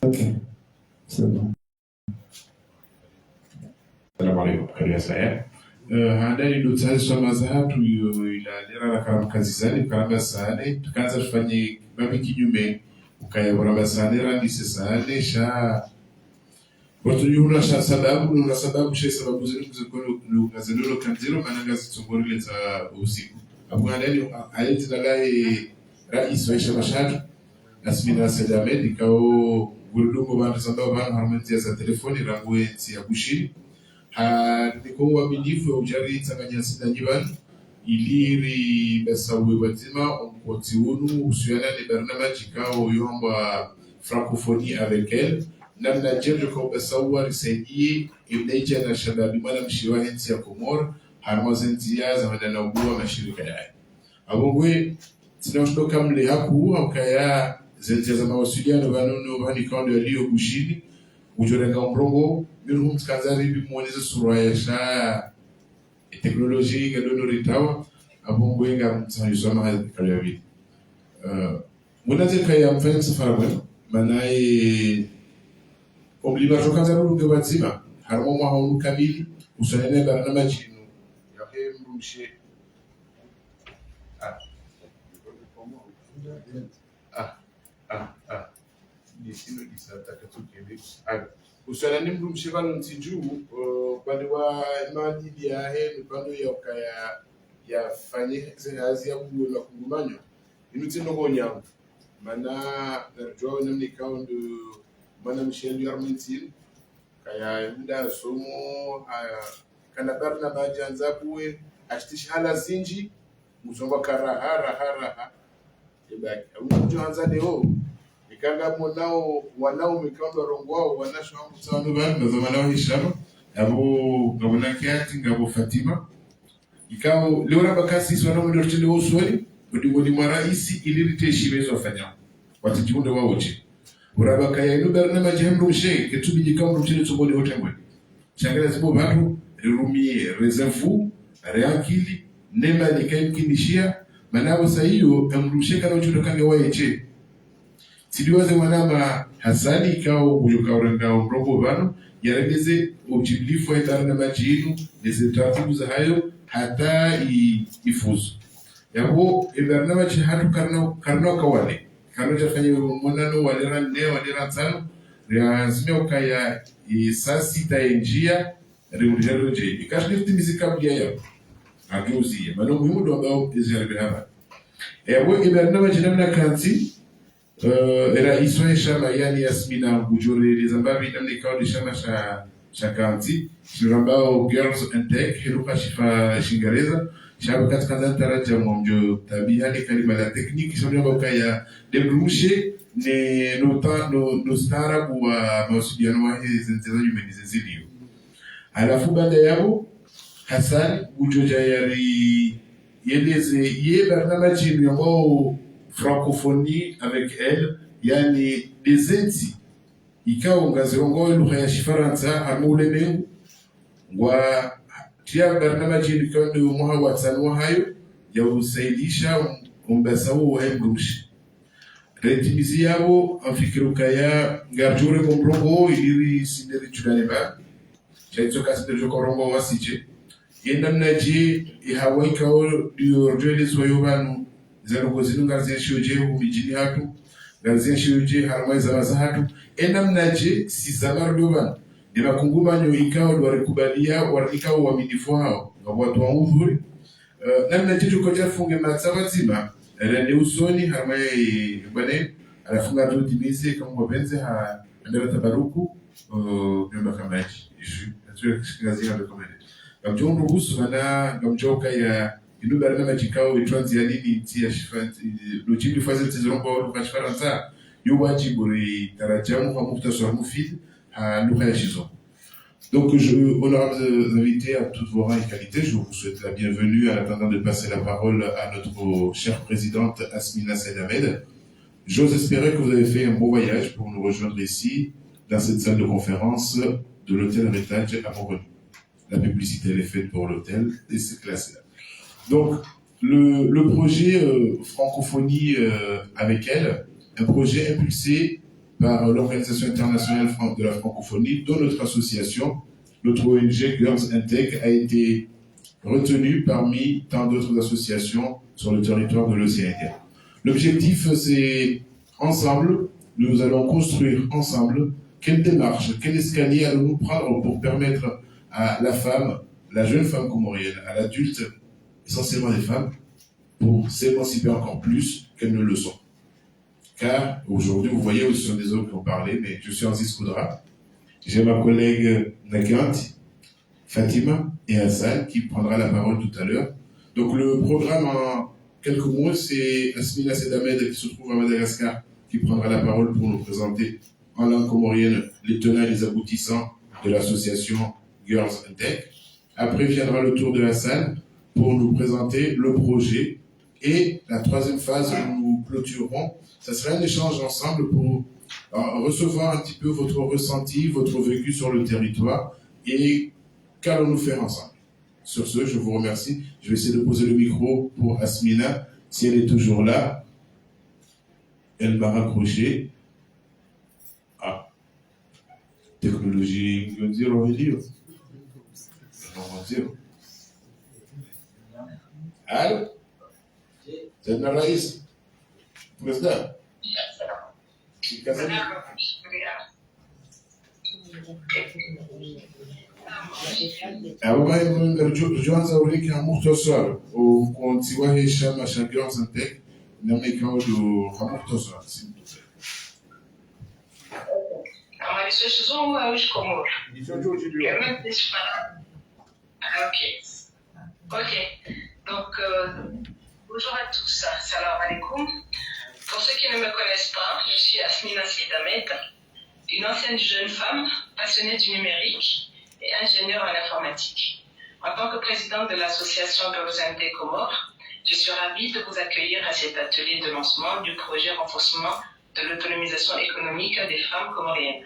Ok, c'est bon. Salamu alaikum, karibu sana. Handani ndo tsazo mazahatu ila na karamu kazi zani karamba sane tukaanza tufanye babi kinyume ukayabora sane randi sane sha watu yuna sha sababu na sababu sha sababu zenu zikono ngazelo kanzelo mananga zitongorele za usiku abu handani aleti dalai rais wa mashaki Asmina Said Ahmed ikao gurudumu bantu sambao bana harmonizia za telefoni rangwe ya kushiri niko uaminifu wa ujari tanganya sida nyibani iliri basawe batima onkoti unu usuana ni barnamaji kao yomba francophonie avec elle namna jenjo kwa basawa risaidie ibneja na shababi mwana mshiwa hensi ya Komoro harmozenzia za madana ubua mashirika yae abongwe sinaoshtoka mle haku wakaya zenzi za mawasiliano vanunu vani kaundo yaliyo kushini ujorenga mrongo minhum tkanzari bimwoneza sura ya sha teknoloji gadono ritawa abongo yenga mtsayusoma kaliyavi munaze kaya mfanya safara bwana manaye obliba jokaza ruge batima harmo mwa haunu kamili usanene barnama jinu yahe mrumshe disino disataka tukele usanene mrumshe vano ntiju pande wa imani ya he pande ya kaya ya fanye zinazi ya kuwe makungumanyo inutino gonya mana narjwa namni kaundu mana Michel Yarmentin kaya muda somo kana barna bajanza buwe ashtish hala zinji musonga karaha ibaki unjo hanza leo ikanga monao wanao mikamba rongwao wanashwa mtsano bana na zamanao hishama abo gabona kiati ngabo Fatima ikao leo rabakasi swana mdo tele oswali budi maraisi iliriteshi bezo afanya watijiunde wao wote urabaka ya inu barnama jehemru she ketubi jikamru tele tsobodi hotengwe changala zibo batu rumie reservu reakili nema nikaimkinishia manabo sahiyo amrushe kana uchotokange waeche sidiwaze wanama hasani ikao kujoka urangao mrogo vano yaregeze ujiblifu wa idara na majinu neze taratibu za hayo hata ifuzu yabo ibarnama jihatu karno kawale karno jafanye mwanano walera nne walera tano riazime ukaya sasi taenjia riulijaroje ikashiriti mizikablia yabo agiuzie mano muhimu ambao izharbe hapa yabo ibarnama jinamna kanzi era iswa shama yani Yasmina Bujore Zambavi namni kaudi shama sha kanzi shirambao girls and tech hiruka shifa shingereza shabu katika daraja mmoja tabia ni kalima la tekniki shamba ukaya debrushe ne no starabu wa mawasiliano wa hizi nzezaji menizezilio alafu baada yao Hassan Bujoja yari yeleze ye barnamaji ambao francophonie avec elle yani dezenti ikao ngazirongo lugha ya Kifaransa hamule mengu wa tia barnamaji ikao mwa watsanwa hayo ya usailisha umbasawo wa mrushi retimizi yao afikiruka ya ngarjure komprongo iliri sineri chukaneba chaitso kasidero korongo wasije yenamnaji ihawaikao diorjele soyobanu zero zinungarzia shioje mijini hatu garzia shioje harmaiza mazahatu enamnaje si zamardoban ni makungumanyo ikao warikubalia warikao uaminifu hao watu wa udhuri namnaje tukoja funge matsabazima rende usoni harmai bane alafunga tutimize kama wapenzi ha ndara tabaruku nyumba kamaji ju gazia ndo komende gamjongo husu na gamjoka ya inu barnama jikao itwanzi ya nini tia shifanti lojibu fazi tiziromba luka Kifaransa yuwajibu ri tarajamu kwa muktasar mufid luka ya shizo. Donc, honorables invités à toutes vos rangs et qualités, je vous souhaite la bienvenue en attendant de passer la parole à notre chère présidente Asmina Said Ahmed. J'ose espérer que vous avez fait un beau voyage pour nous rejoindre ici, dans cette salle de conférence de l'hôtel Héritage à Montréal. La publicité elle est faite pour l'hôtel et c'est classé là. Donc, le projet francophonie avec elle, un projet impulsé par l'Organisation internationale de la francophonie, dont notre association, notre ONG Girls and Tech, a été retenue parmi tant d'autres associations sur le territoire de l'océan Indien. L'objectif, c'est ensemble, nous allons construire ensemble quelle démarche, quel escalier allons-nous prendre pour permettre à la femme, la jeune femme comorienne, à l'adulte, essentiellement les femmes, pour s'émanciper encore plus qu'elles ne le sont. Car aujourd'hui, vous voyez, ce sont des hommes qui ont parlé, mais je suis Aziz Koudra. J'ai ma collègue Nakant, Fatima et Hassan qui prendra la parole tout à l'heure. Donc le programme en quelques mots, c'est Asmina Sedamed qui se trouve à Madagascar qui prendra la parole pour nous présenter en langue comorienne les tenants et les aboutissants de l'association Girls and Tech. Après viendra le tour de Hassan pour nous présenter le projet. Et la troisième phase où nous clôturerons, ça sera un échange ensemble pour recevoir un petit peu votre ressenti, votre vécu sur le territoire et qu'allons-nous faire ensemble. Sur ce, je vous remercie. Je vais essayer de poser le micro pour Asmina, si elle est toujours là. Elle m'a raccroché. Ah. Technologie, on dit, on va dire. On va dire. Allô? سيدنا الرئيس مصدق رجوعا أوريك مختصر وكنت وهي شامة شاكيون سنتك نمي كاولو مختصر Ok. Donc, bonjour à tous, salam alaikum. Pour ceux qui ne me connaissent pas, je suis Asmina Sedamed, une ancienne jeune femme passionnée du numérique et ingénieure en informatique. En tant que présidente de l'association Girls and Tech Comores, je suis ravie de vous accueillir à cet atelier de lancement du projet renforcement de l'autonomisation économique des femmes comoriennes.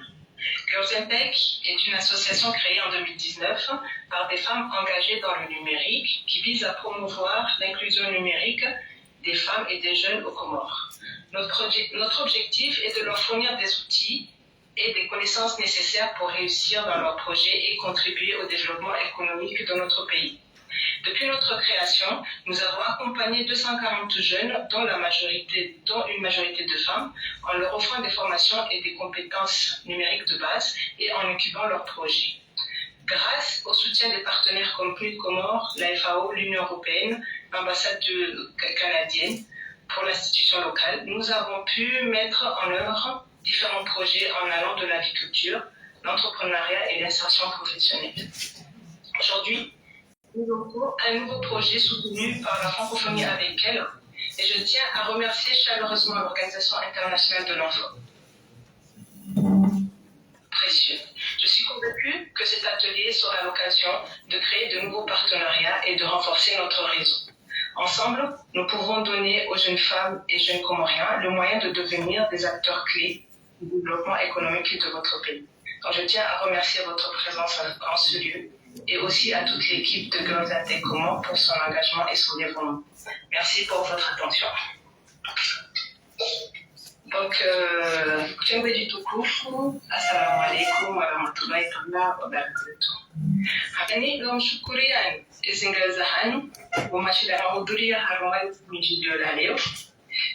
Girls and Tech est une association créée en 2019 par des femmes engagées dans le numérique qui vise à promouvoir l'inclusion numérique des femmes et des jeunes aux Comores. Notre objectif est de leur fournir des outils et des connaissances nécessaires pour réussir dans leurs projets et contribuer au développement économique de notre pays. Depuis notre création, nous avons accompagné 240 jeunes, dont une majorité de femmes, en leur offrant des formations et des compétences numériques de base et en incubant leurs projets. Grâce au soutien des partenaires comme PNUD Comores, la FAO, l'Union européenne, l'ambassade canadienne pour l'institution locale, nous avons pu mettre en œuvre différents projets en allant de l'agriculture, l'entrepreneuriat et l'insertion professionnelle. Aujourd'hui, nous avons un nouveau projet soutenu par la francophonie avec elle et je tiens à remercier chaleureusement l'Organisation internationale de l'enfant. Précieux. Je suis convaincue que cet atelier sera l'occasion de créer de nouveaux partenariats et de renforcer notre réseau. Ensemble, nous pouvons donner aux jeunes femmes et jeunes Comoriens le moyen de devenir des acteurs clés du développement économique de votre pays. Donc, je tiens à remercier votre présence en ce lieu et aussi à toute l'équipe de Girls and Tech Comores pour son engagement et son dévouement. Merci pour votre attention. Donc, Tchengwe du Tukufu, Assalamu alaikum wa rahmatullahi wa barakatuh. Hakani leo mshukuriani izingaza hanyu wa mashida mahudhuria harumali mjijio la leo.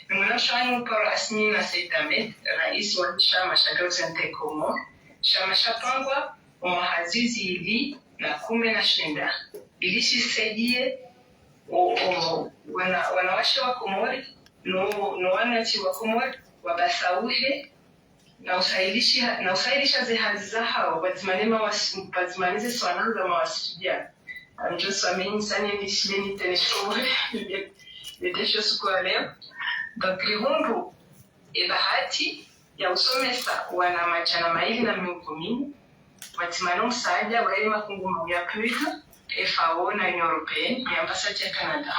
Nimwanashanyu kwa Asmina Sedamed, rais wa chama cha Girls and Tech Comores. Chama chapangwa umahazizi ili na 19 ilishisaidie wanawake wa Komori no wananchi wa Komori wabasauhe na usailisha zihazi za hao bazimanize swananza mawasiliano ndio swameni sana nishileni teneshore ndesho siku ya leo bakirungu bahati ya usomesa wana machana maili na miungumini batimano msaada wa ile makungu ya PNUD, FAO na Union Européenne et ambassade ya Canada.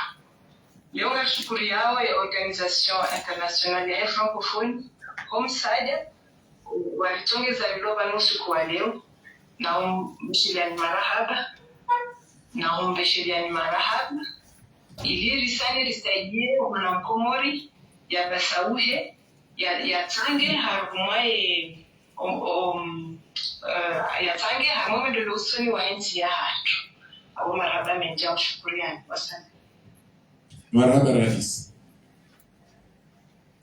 Leo nashukuru yao ya Organisation Internationale ya Francophonie kwa msaada walitongeza liloba nusu kwa leo na mshiliani marahaba ili risani risaidie mwanamkomori ya basauhe yatsange harumai yatsange harumai de losoni wa nchi ya hatu abo marhaba menja ushukuriani wasani marhaba rais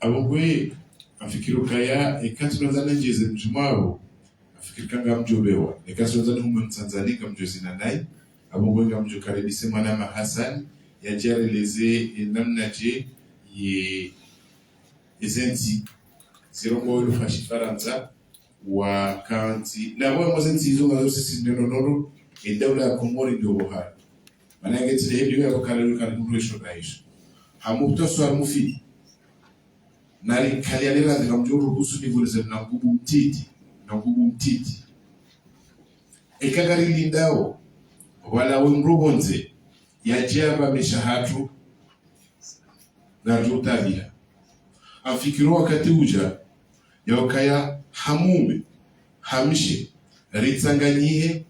abo kwe afikiru kaya ekatino zana njeze mjumao afikiri kanga mjobewa ekatino zana hume mtanzania kama mjozina nai abo kwe kama mjokaribise mwana Hassan yajareleze namna je ye ezenti zirongo ulufashi faransa wa kanti na wa mozenti hizo ngazo sisi ndonono endawla ya Komori ndio bohari maana yake tile hiyo ya kale kale kuresho raisho hamupto swar mufidi nari kalialera ndikamjuru husu nivulize na ngubu mtiti ekagari lindao wala wemrubonze yajaba mishahatu na rutabia afikiro wakati uja yawakaya hamume hamishe ritsanganyihe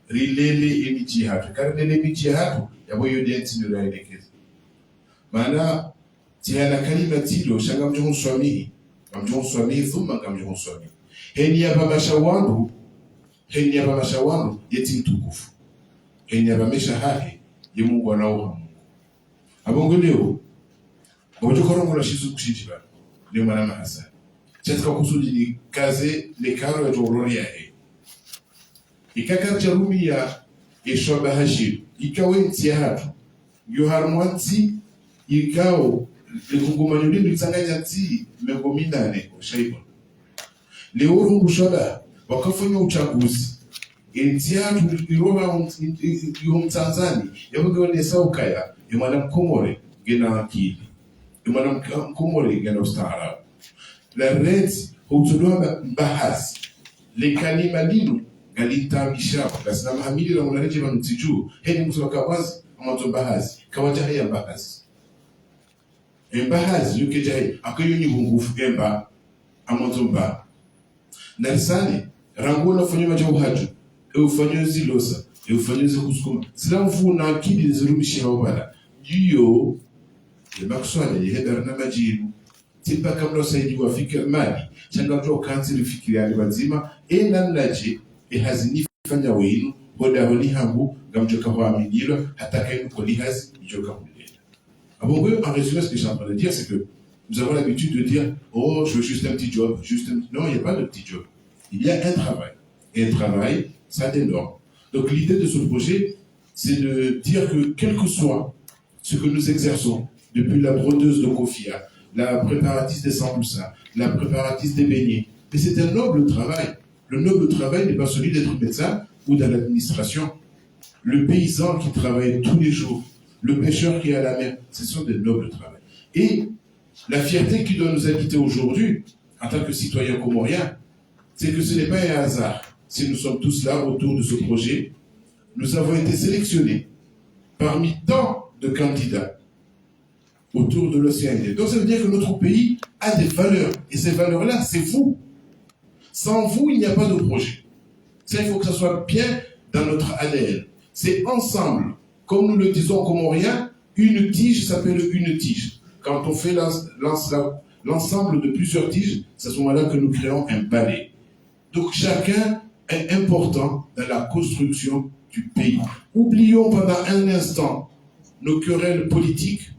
rilele emichi hatu karilele emichi hatu yabo yodensi niraelekeza maana tiana kalima tilo shanga mjohon swamihi thumma ngamjohon swamihi heni ya baba shawandu yeti mtukufu heni ya bamesha hake ye Mungu anaoha Mungu abongo leo ojokorongo la shizu kushijiba ni mwana Hassan chetka kusudi ni kaze le karo ya torori ya he ikaka charumi ya eshoba hashir ikawe ntiahatu yoharmwanti ikao lekungumano lini mtsanganya nti megominane shaiba leo rungu shoba wakafanya uchaguzi ntiahatu iroba Tanzania yabuge ne saukaya yamana Komore gena akili yamana Komore gena ustaarabu la red hutudoa mbahazi lekalima linu galintamisha kasna mahamili la unareje manutiju heni mtuwaka wazi amato mbahazi kawaja haya mbahazi mbahazi yuke jahi akayo ni bungufu emba amato mba narisani rangu na fanyo maja uhaju eufanyo zilosa eufanyo zikusukuma zila mfu na akili zirumishi haobala yiyo makuswala yehedara na majibu tipa kamlo saidi wa fikir mali changa mto kanzi fikiri ali wazima namnaje hazini fanya wenu hoda honi hangu gamjoka wa aminilo hata kainu kolihazi joka hulela abongo en résumé ce que je suis en train de dire c'est que nous avons l'habitude de dire oh je veux juste un petit job non il n'y a pas de petit job il y a un travail et un travail ça d'énorme donc l'idée de ce projet c'est de dire que quel que soit ce que nous exerçons depuis la brodeuse de Kofia la préparatiste des Samboussa, la préparatiste des beignets. Mais c'est un noble travail. Le noble travail n'est pas celui d'être médecin ou dans l'administration. Le paysan qui travaille tous les jours, le pêcheur qui est à la mer, ce sont des nobles travaux. Et la fierté qui doit nous habiter aujourd'hui, en tant que citoyens comoriens, c'est que ce n'est pas un hasard. Si nous sommes tous là autour de ce projet, nous avons été sélectionnés parmi tant de candidats autour de l'océan Indien. Donc ça veut dire que notre pays a des valeurs. Et ces valeurs-là, c'est vous. Sans vous, il n'y a pas de projet. Ça, il faut que ça soit bien dans notre ADN. C'est ensemble. Comme nous le disons comoriens, une tige s'appelle une tige. Quand on fait l'ensemble de plusieurs tiges, c'est à ce moment-là que nous créons un balai. Donc chacun est important dans la construction du pays. Oublions pendant un instant nos querelles politiques.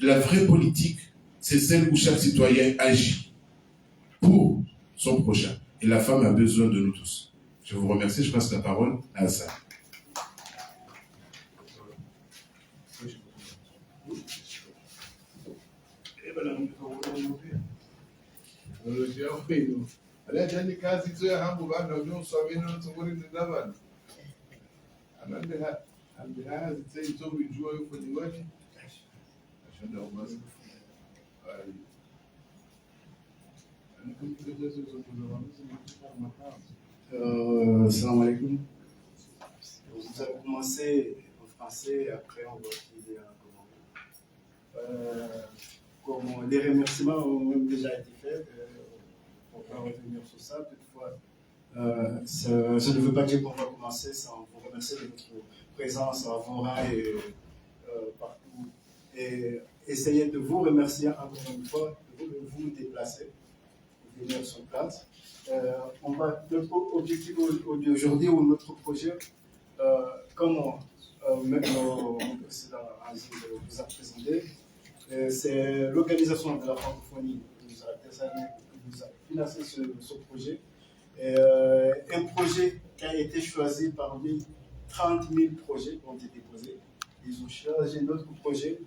La vraie politique, c'est celle où chaque citoyen agit pour son prochain. Et la femme a besoin de nous tous. Je vous remercie, je passe la parole à Hassan. Salam alaikum. Vous avez commencé en français, après on va utiliser en commun. Comme les remerciements ont même déjà été faits, on va revenir sur ça. Toutefois, ça ne veut pas dire qu'on va commencer sans vous remercier de votre présence à Vora et partout. Et essayer de vous remercier encore une fois, de vous déplacer venir sur place. Notre objectif d'aujourd'hui ou notre projet, comme mon président Aziz vous a présenté, c'est l'organisation de la francophonie qui nous a financé ce projet. Un projet qui a été choisi parmi 30 000 projets qui ont été posés. Ils ont choisi notre projet.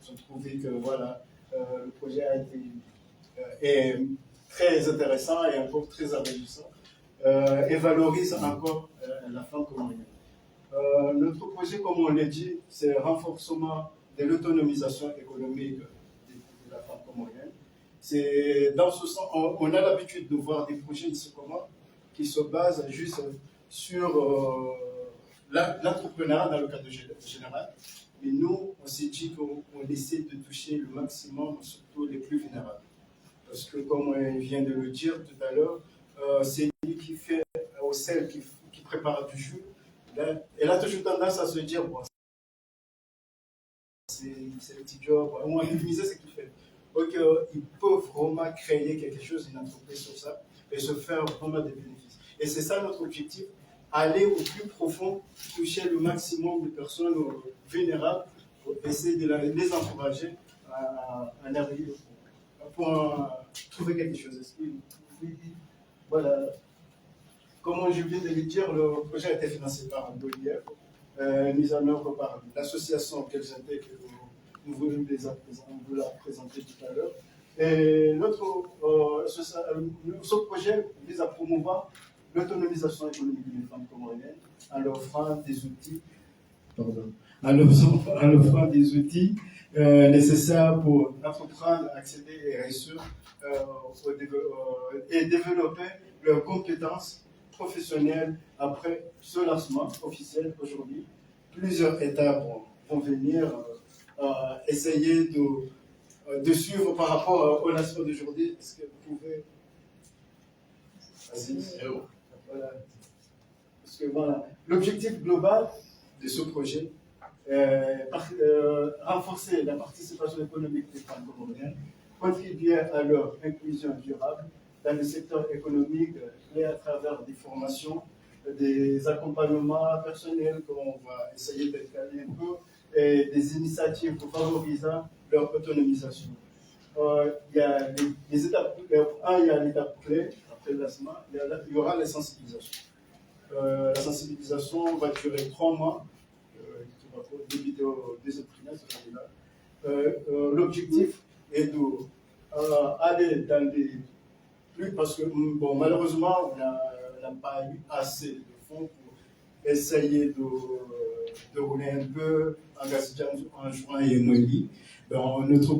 Ils ont trouvé que voilà, le projet est très intéressant et encore très améliorant et valorise encore la femme comorienne. Notre projet, comme on l'a dit, c'est le renforcement de l'autonomisation économique de la femme comorienne. C'est dans ce sens, on a l'habitude de voir des projets ici comment qui se basent juste sur l'entrepreneuriat dans le cadre général. Mais nous, on s'est dit qu'on essaie de toucher le maximum, surtout les plus vulnérables. Parce que, comme on vient de le dire tout à l'heure, c'est lui qui fait, ou celle qui prépare du jus. Elle a toujours tendance à se dire, bon, c'est le petit job, on va minimiser ce qu'il fait. Donc, ils peuvent vraiment créer quelque chose, une entreprise sur ça, et se faire vraiment des bénéfices. Et c'est ça notre objectif, aller au plus profond, toucher le maximum de personnes vulnérables, pour essayer de les encourager à arriver pour trouver quelque chose. Voilà. Comme je viens de le dire, le projet a été financé par l'OIF, mis en œuvre par l'association Kelgenté que nous voulons vous la présenter tout à l'heure. Et ce projet vise à promouvoir l'autonomisation économique des femmes comoriennes en leur offrant des outils, nécessaires pour entreprendre, accéder et réussir et développer leurs compétences professionnelles après ce lancement officiel aujourd'hui. Plusieurs étapes vont venir essayer de suivre par rapport au lancement d'aujourd'hui. Est-ce que vous pouvez... Voilà. Parce que voilà, l'objectif global de ce projet est renforcer la participation économique des femmes comoriennes, contribuer à leur inclusion durable dans le secteur économique et à travers des formations, des accompagnements personnels qu'on va essayer d'étaler un peu, et des initiatives pour favoriser leur autonomisation. Il y a les étapes, il y a l'étape clé, après le lancement, il y aura la sensibilisation. La sensibilisation va durer 3 mois, qui va débuter au deuxième trimestre. L'objectif est d'aller dans les plus, parce que bon, malheureusement, on n'a pas eu assez de fonds pour essayer de rouler un peu en Gazidja, en juin et en Moïli. Notre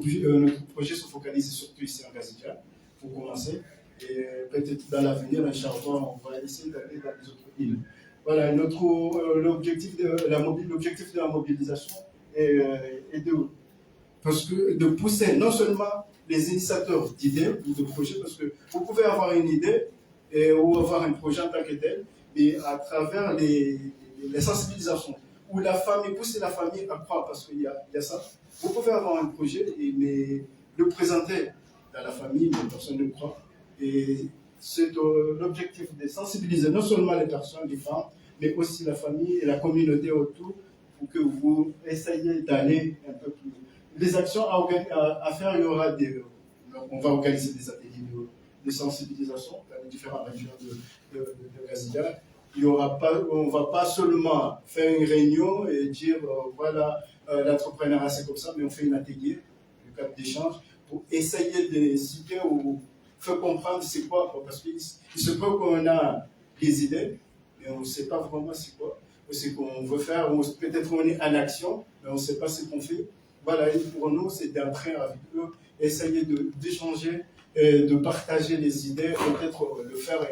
projet se focalise surtout ici en Gazidja, pour commencer. Et peut-être dans l'avenir, Inch'Allah, on va essayer d'aller dans les autres îles. Voilà, l'objectif de la mobilisation est de pousser non seulement les initiateurs d'idées ou de projets, parce que vous pouvez avoir une idée ou avoir un projet en tant que tel, mais à travers les sensibilisations, où la famille, pousser la famille à croire, parce qu'il y a ça. Vous pouvez avoir un projet, mais le présenter dans la famille, mais personne ne croit. Et c'est l'objectif de sensibiliser non seulement les personnes, les femmes, mais aussi la famille et la communauté autour, pour que vous essayiez d'aller un peu plus. Les actions à faire, il y aura on va organiser des ateliers de sensibilisation dans les différentes régions de Gazidja. On ne va pas seulement faire une réunion et dire voilà, l'entrepreneuriat c'est comme ça, mais on fait un atelier, le cadre d'échange, pour essayer de citer ou faire comprendre c'est quoi, parce qu'il se peut qu'on a des idées, mais on ne sait pas vraiment c'est quoi, ou ce qu'on veut faire, ou peut-être qu'on est en action, mais on ne sait pas ce qu'on fait. Voilà, et pour nous, c'est d'entrer avec eux, essayer d'échanger, de partager les idées, peut-être le faire,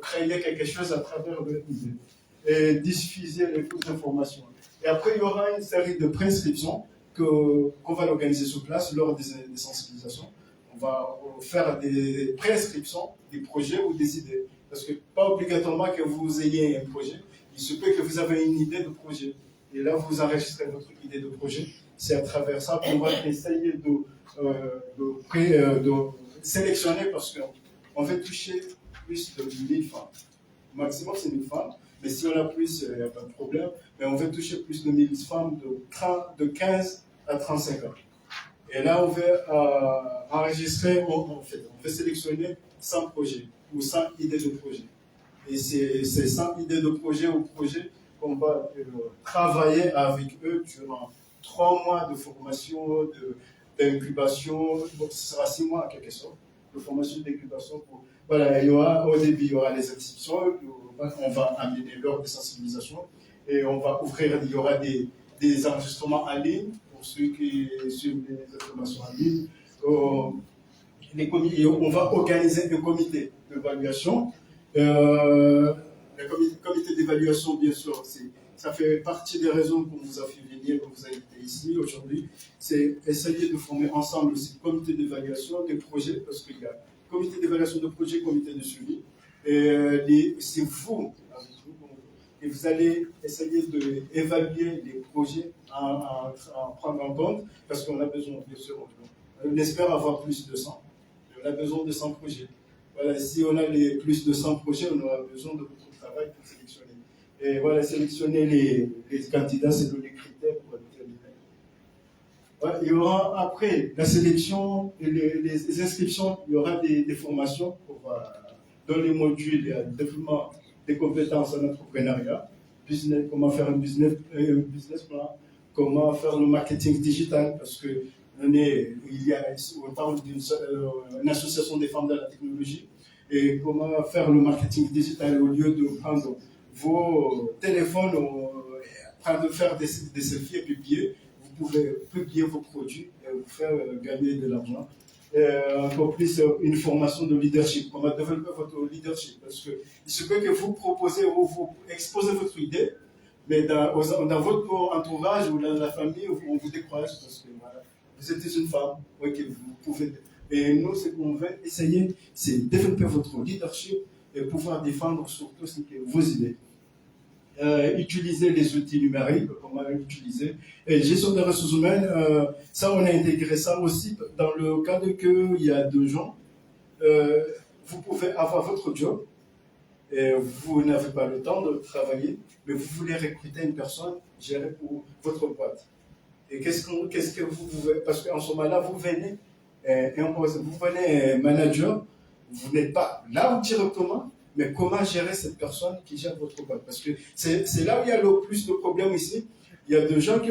créer quelque chose à travers les idées, et diffuser les informations. Et après, il y aura une série de prescriptions qu'on va organiser sur place lors des sensibilisations. On va faire des prescriptions, des projets ou des idées. Parce que pas obligatoirement que vous ayez un projet, il se peut que vous avez une idée de projet. Et là, vous enregistrez votre idée de projet. C'est à travers ça qu'on va essayer de sélectionner, parce on veut toucher plus de 1000 femmes. Maximum, c'est 1000 femmes. Mais si on a plus, il n'y a pas de problème. Mais on veut toucher plus de 1000 femmes de 15 à 35 ans. Et là, on veut enregistrer, on veut sélectionner 100 projets ou 100 idées de projets. Et c'est 100 idées de projets ou projets qu'on va travailler avec eux durant 3 mois de formation, d'incubation. Donc, ce sera 6 mois en quelque sorte de formation d'incubation. Voilà, au début, il y aura les inscriptions, on va amener l'heure de sensibilisation et on va ouvrir, il y aura des enregistrements en ligne pour ceux qui suivent les informations en ligne. On va organiser un comité d'évaluation. Le comité d'évaluation, bien sûr, ça fait partie des raisons qu'on vous a fait venir, qu'on vous a invité ici aujourd'hui. C'est essayer de former ensemble aussi le comité d'évaluation des projets, parce qu'il y a comité d'évaluation de projet, comité de suivi. Et c'est vous, et vous allez essayer d'évaluer les projets en prendre en compte, parce qu'on a besoin, bien sûr, on espère avoir plus de 100. On a besoin de 100 projets. Voilà, si on a plus de 100 projets, on aura besoin de beaucoup de travail pour sélectionner. Et voilà, sélectionner les candidats, c'est les critères pour déterminer. Voilà, il y aura après la sélection et les inscriptions, il y aura des formations dans les modules, il y a le développement des compétences en entrepreneuriat, comment faire un business plan, comment faire le marketing digital, parce que on parle d'une association des femmes de la technologie, et comment faire le marketing digital au lieu de prendre vos téléphones, de faire des selfies et publier. Vous pouvez publier vos produits et vous faire gagner de l'argent. Encore plus une formation de leadership, comment développer votre leadership, parce que ce que vous proposez ou vous exposez votre idée, mais dans votre entourage ou dans la famille, on vous décourage parce que voilà, vous êtes une femme, ok, vous pouvez. Et nous, ce qu'on veut essayer, c'est développer votre leadership et pouvoir défendre surtout vos idées. Utiliser les outils numériques, comment l'utiliser. Et gestion des ressources humaines, ça, on a intégré ça aussi dans le cadre qu'il y a 2 gens. Vous pouvez avoir votre job, et vous n'avez pas le temps de travailler, mais vous voulez recruter une personne gérée pour votre boîte. Et qu'est-ce que vous pouvez, parce qu'en ce moment-là, vous venez manager, vous n'êtes pas là directement, mais comment gérer cette personne qui gère votre boîte? Parce que c'est là où il y a le plus de problèmes ici. Il y a des gens qui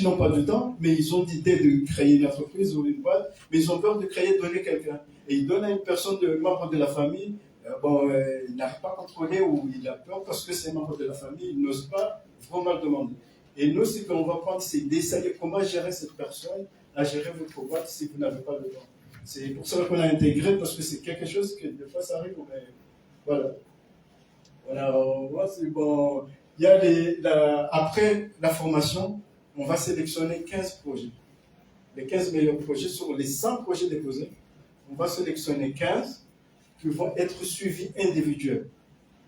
n'ont pas de temps, mais ils ont l'idée de créer une entreprise ou une boîte, mais ils ont peur de donner quelqu'un. Et ils donnent à une personne, membre de la famille, il n'arrive pas à contrôler ou il a peur parce que c'est un membre de la famille, il n'ose pas vraiment le demander. Et nous, ce qu'on va prendre, c'est d'essayer comment gérer cette personne à gérer votre boîte si vous n'avez pas le temps. C'est pour ça qu'on a intégré, parce que c'est quelque chose que des fois ça arrive, mais voilà. Voilà, c'est bon. Il y a après la formation, on va sélectionner 15 projets. Les 15 meilleurs projets sur les 100 projets déposés. On va sélectionner 15 qui vont être suivis individuels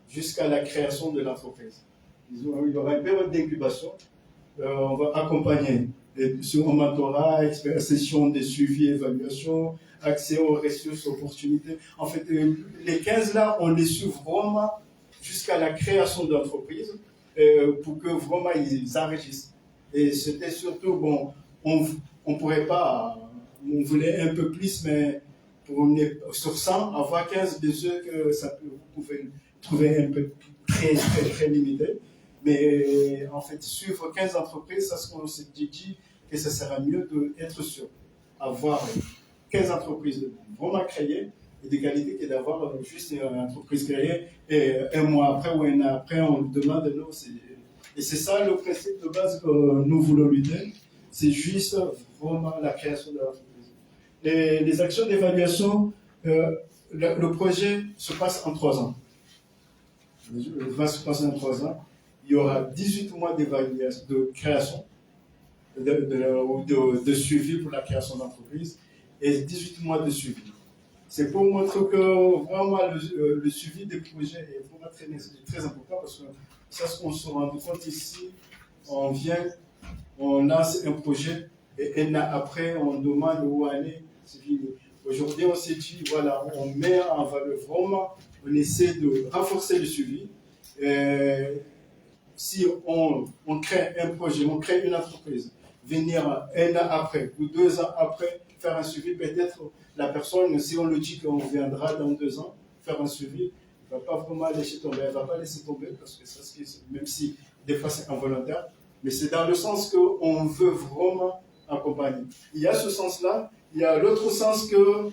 jusqu'à la création de l'entreprise. Il y aura une période d'incubation. On va accompagner sur un mentorat, session de suivi, évaluation, accès aux ressources, opportunités. En fait, les 15 là, on les suit vraiment jusqu'à la création de l'entreprise pour que vraiment ils enregistrent. Et c'était surtout, bon, on pourrait pas, on voulait un peu plus, mais sur 100, avoir 15, bien sûr que vous pouvez trouver un peu très, très, très limité. Mais en fait, suivre 15 entreprises, c'est ce qu'on s'est dit que ça sera mieux d'être sûr. Avoir 15 entreprises vraiment créées et de qualité que d'avoir juste une entreprise créée et un mois après ou un an après, on le demande de nous. Et c'est ça le principe de base que nous voulons lutter. C'est juste vraiment la création de l'entreprise. Les actions d'évaluation, le projet se passe en 3 ans. Il va se passer en 3 ans. Il y aura 18 mois d'évaluation, de création, de suivi pour la création d'entreprise et 18 mois de suivi. C'est pour montrer que vraiment le suivi des projets est vraiment très important parce que c'est ce qu'on se rend compte ici. On vient, on lance un projet et un an après, on demande où aller. Aujourd'hui, on s'est dit, voilà, on met en valeur vraiment, on essaie de renforcer le suivi. Si on crée un projet, on crée une entreprise, venir un an après ou 2 ans après faire un suivi, peut-être la personne, si on le dit qu'on viendra dans 2 ans faire un suivi, elle ne va pas vraiment laisser tomber, elle ne va pas laisser tomber parce que ça, même si des fois c'est involontaire, mais c'est dans le sens qu'on veut vraiment accompagner. Il y a ce sens-là, il y a l'autre sens que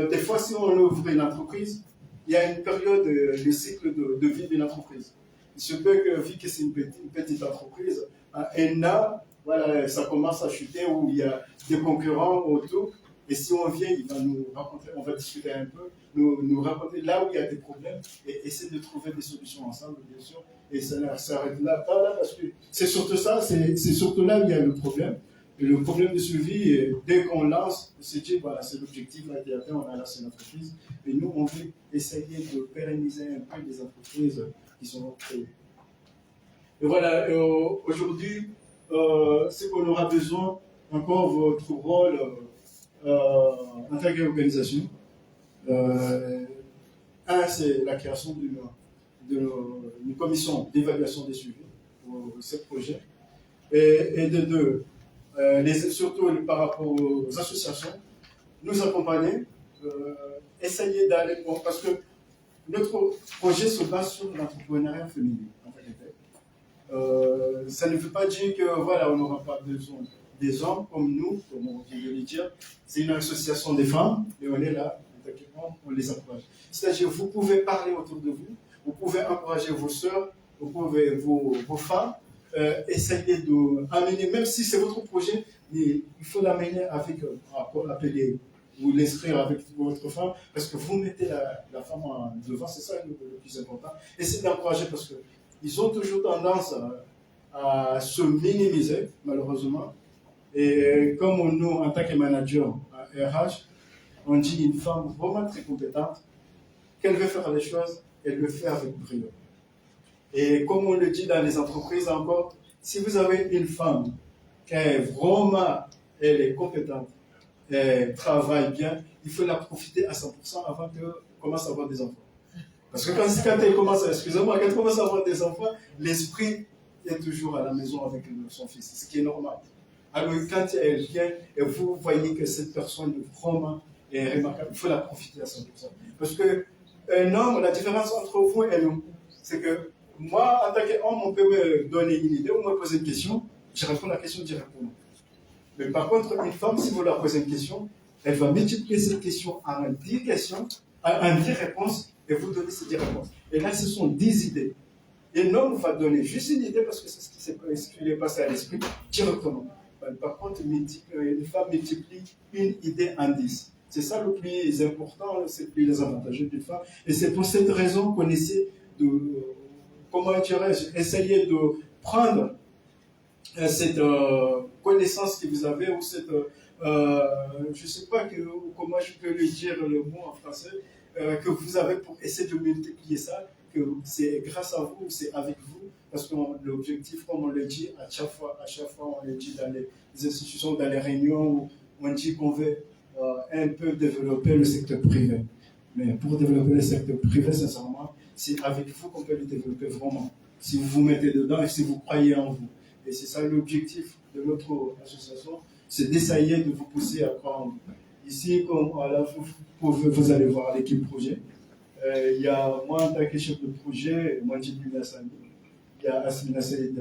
des fois si on ouvre une entreprise, il y a une période, le cycle de vie d'une entreprise. Il se peut que, vu que c'est une petite entreprise, à un an, voilà, ça commence à chuter où il y a des concurrents autour. Et si on vient, il va nous raconter, on va discuter un peu, nous raconter là où il y a des problèmes et essayer de trouver des solutions ensemble, bien sûr. Et ça s'arrête là, pas là, parce que c'est surtout ça, c'est surtout là où il y a le problème. Et le problème de suivi, dès qu'on lance, on se dit, voilà, c'est l'objectif a été atteint, on a lancé une entreprise. Et nous, on veut essayer de pérenniser un peu les entreprises qui sont créées. Et voilà, aujourd'hui, c'est qu'on aura besoin encore votre rôle en tant qu'organisation. Un, c'est la création d'une commission d'évaluation des suivis pour ce projet. Et de deux, surtout par rapport aux associations, nous accompagner, essayer d'aller, parce que notre projet se base sur l'entrepreneuriat féminin. Ça ne veut pas dire que voilà, on n'aura pas besoin des hommes comme nous, comme on vient de le dire. C'est une association des femmes et on est là, on les encourage. C'est-à-dire, vous pouvez parler autour de vous, vous pouvez encourager vos sœurs, vous pouvez vos femmes, essayer d'amener, même si c'est votre projet, mais il faut l'amener avec, appeler ou l'inscrire avec votre femme, parce que vous mettez la femme en devant, c'est ça le plus important. Essayez d'encourager parce que ils ont toujours tendance à se minimiser, malheureusement. Et comme nous, en tant que manager à RH, on dit une femme vraiment très compétente, qu'elle veut faire les choses, elle le fait avec brio. Et comme on le dit dans les entreprises encore, si vous avez une femme qui est vraiment, elle est compétente, elle travaille bien, il faut la profiter à 100% avant qu'elle commence à avoir des enfants. Parce que quand elle commence, quand elle commence à avoir des enfants, l'esprit est toujours à la maison avec son fils, ce qui est normal. Alors quand elle vient et vous voyez que cette personne vraiment est remarquable, il faut la profiter à 100%. Parce qu'un homme, la différence entre vous et nous, c'est que moi, en tant qu'homme, on peut me donner une idée ou me poser une question, je réponds à la question directement. Mais par contre, une femme, si vous leur posez une question, elle va multiplier cette question en 10 questions, en 10 réponses, et vous donnez ces 10 réponses. Et là, ce sont 10 idées. Et l'homme va donner juste une idée parce que c'est ce qui lui est passé à l'esprit directement. Par contre, une femme multiplie une idée en 10. C'est ça le plus important, c'est le plus avantageux d'une femme. Et c'est pour cette raison qu'on essaie de, comment dirais-je, essayer de prendre cette connaissance que vous avez ou cette, je ne sais pas comment je peux le dire le mot en français, que vous avez pour essayer de multiplier ça, que c'est grâce à vous, c'est avec vous, parce que l'objectif, comme on le dit à chaque fois on le dit dans les institutions, dans les réunions, où on dit qu'on veut un peu développer le secteur privé. Mais pour développer le secteur privé, sincèrement, c'est avec vous qu'on peut le développer vraiment. Si vous vous mettez dedans et si vous croyez en vous. Et c'est ça l'objectif de notre association, c'est d'essayer de vous pousser à croire en vous. Ici, comme voilà, vous allez voir l'équipe projet. Il y a moi en tant que chef de projet, moi Djibril Hassani. Il y a Asmina Saïd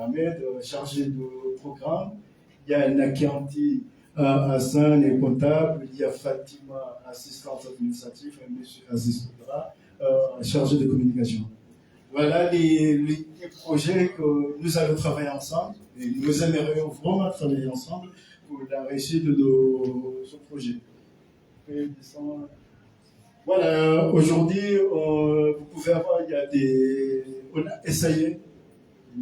Ahmed, chargé de programme. Il y a Nakianti Hassan, les comptables. Il y a Fatima, assistante administrative, et M. Aziz Koudra, chargé de communication. Voilà les projets que nous allons travailler ensemble et nous aimerions vraiment travailler ensemble pour la réussite de ce projet. Voilà, aujourd'hui, vous pouvez avoir, on a essayé,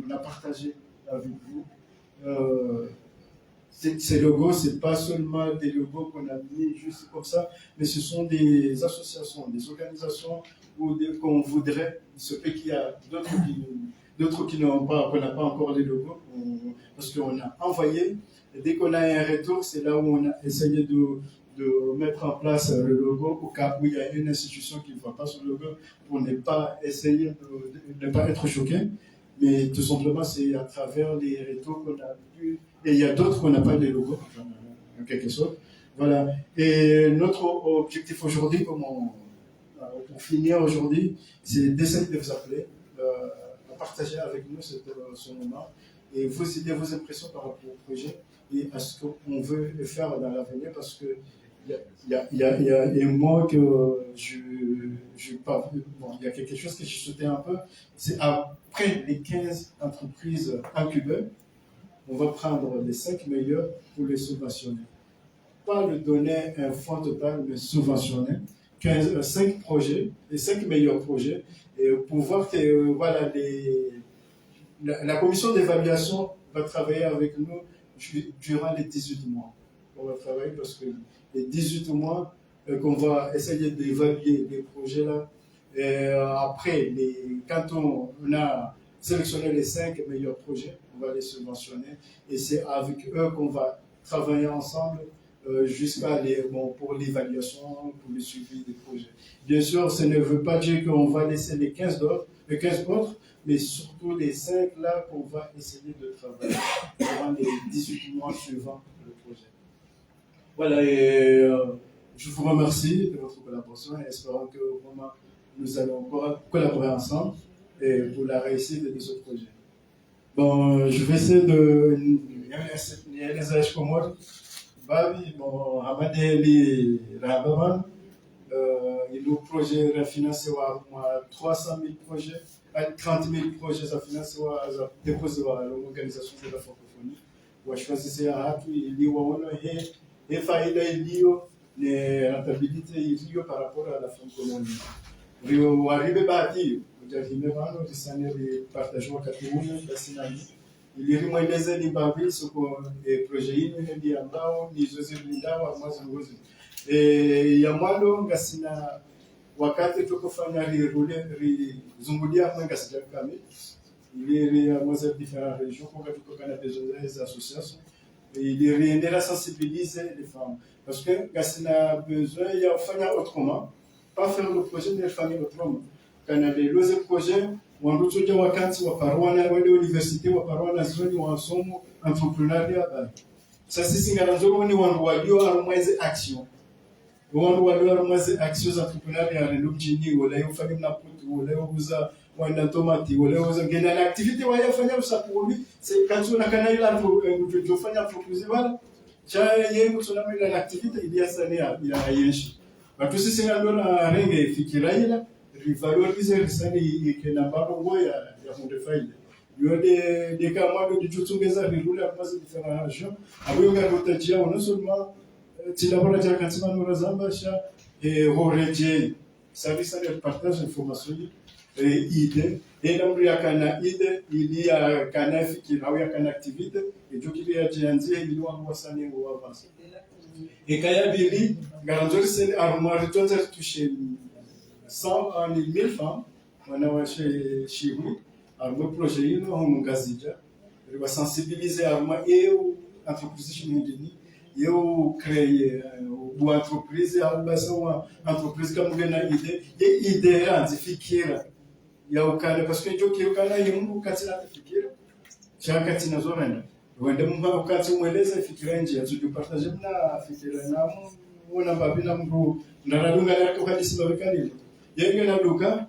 on a partagé avec vous. Ces logos, ce n'est pas seulement des logos qu'on a mis juste comme ça, mais ce sont des associations, des organisations qu'on voudrait. Il se peut qu'il y a d'autres qui n'ont pas, qu'on n'a pas encore les logos, parce qu'on a envoyé. Et dès qu'on a un retour, c'est là où on a essayé de de mettre en place le logo au cas où il y a une institution qui ne voit pas ce logo pour ne pas essayer de ne pas être choqué. Mais tout simplement, c'est à travers les réseaux qu'on a pu. Et il y a d'autres qu'on n'a pas les logos, en quelque sorte. Voilà. Et notre objectif aujourd'hui, pour finir aujourd'hui, c'est d'essayer de vous appeler, à partager avec nous ce moment et vous aider vos impressions par rapport au projet et à ce qu'on veut faire dans l'avenir parce que il y a un mot que je parle. Bon, il y a quelque chose que je sautais un peu. C'est après les 15 entreprises incubées, on va prendre les 5 meilleurs pour les subventionner. Pas leur donner un fonds total, mais subventionner 5 projets, les 5 meilleurs projets, et pour voir que voilà, la commission d'évaluation va travailler avec nous durant les 18 mois. On va travailler parce que les 18 mois qu'on va essayer d'évaluer les projets là, et après, quand on a sélectionné les 5 meilleurs projets, on va les subventionner et c'est avec eux qu'on va travailler ensemble jusqu'à pour l'évaluation, pour le suivi des projets. Bien sûr, ça ne veut pas dire qu'on va laisser les 15 autres, mais surtout les 5 là qu'on va essayer de travailler durant les 18 mois suivants le projet. Voilà, et je vous remercie de votre collaboration et espérons que vraiment nous allons collaborer ensemble et pour la réussite de ce projet. Bon, je vais essayer de... Il y a les âges comme moi. Babi, bon, Hamadeli Rabaman, le projet a financé 300 000 projets, 30 000 projets à financer, à déposer à l'organisation de la francophonie. On a choisi à hatu, il y a et faïda il y a rentabilité il y a par rapport à la francophonie. Rio arrive bati, o jardim vano de saneamento partajou a categoria da sinali. Il y a moins des années babi sur le projet il y a ambao ni zoezi lindawa mwanzo ngozi. Ya mwalo ngasina wakati tukufanya rizungulia mwanga sijakami il y a mwanzo différentes régions pour que tukana des associations il y a la sensibiliser les femmes parce que ngasina besoin il y a faire autrement pas faire le projet mais faire autrement quand on a les projets wandutuja wakati wa parwana wale university wa parwana zoni wa somo entrepreneuriat sasa sisi ngaranzoro ni wandu walio arumweze action wandu walio arumweze actions entrepreneuriat le lobjini wala yofanya na putu wala yobuza wana tomati wala yobuza ngena na activité wa yafanya usapuri c'est quand on a kana ila ndio fanya entreprise wala cha yengu tunamila na activité ili asania ila yeshi watu sisi ngandona renge fikira ila rivalorize risani ikena mabongo ya mundefaile yode de kamado dichutungeza rirula amaze différents régions abo ngarotajia non seulement tilabora ja kansima no razamba sha horeje service de partage d'information idée et l'amri yakana idée il y a kana fikira au yakana activité et jokili ya jianzie ili wangu wasani ngo avance et kaya bili garanzori sen armoire tonza toucher 100 à 1000 femmes, on a chez vous, alors le projet, nous avons gazija, on va sensibiliser à moi et aux entreprises chinoises, et aux créer, aux entreprises, à aux entreprises comme vous avez idée, et idée à fikira, il y a aucun, parce que je dis aucun, il y a un katina fikira, chaque katina zone, on demande au katina où elle est fikira, je partage na fikira, na on a pas bien ambrou, na la lunga la kokadisi babekani. Yenge na duka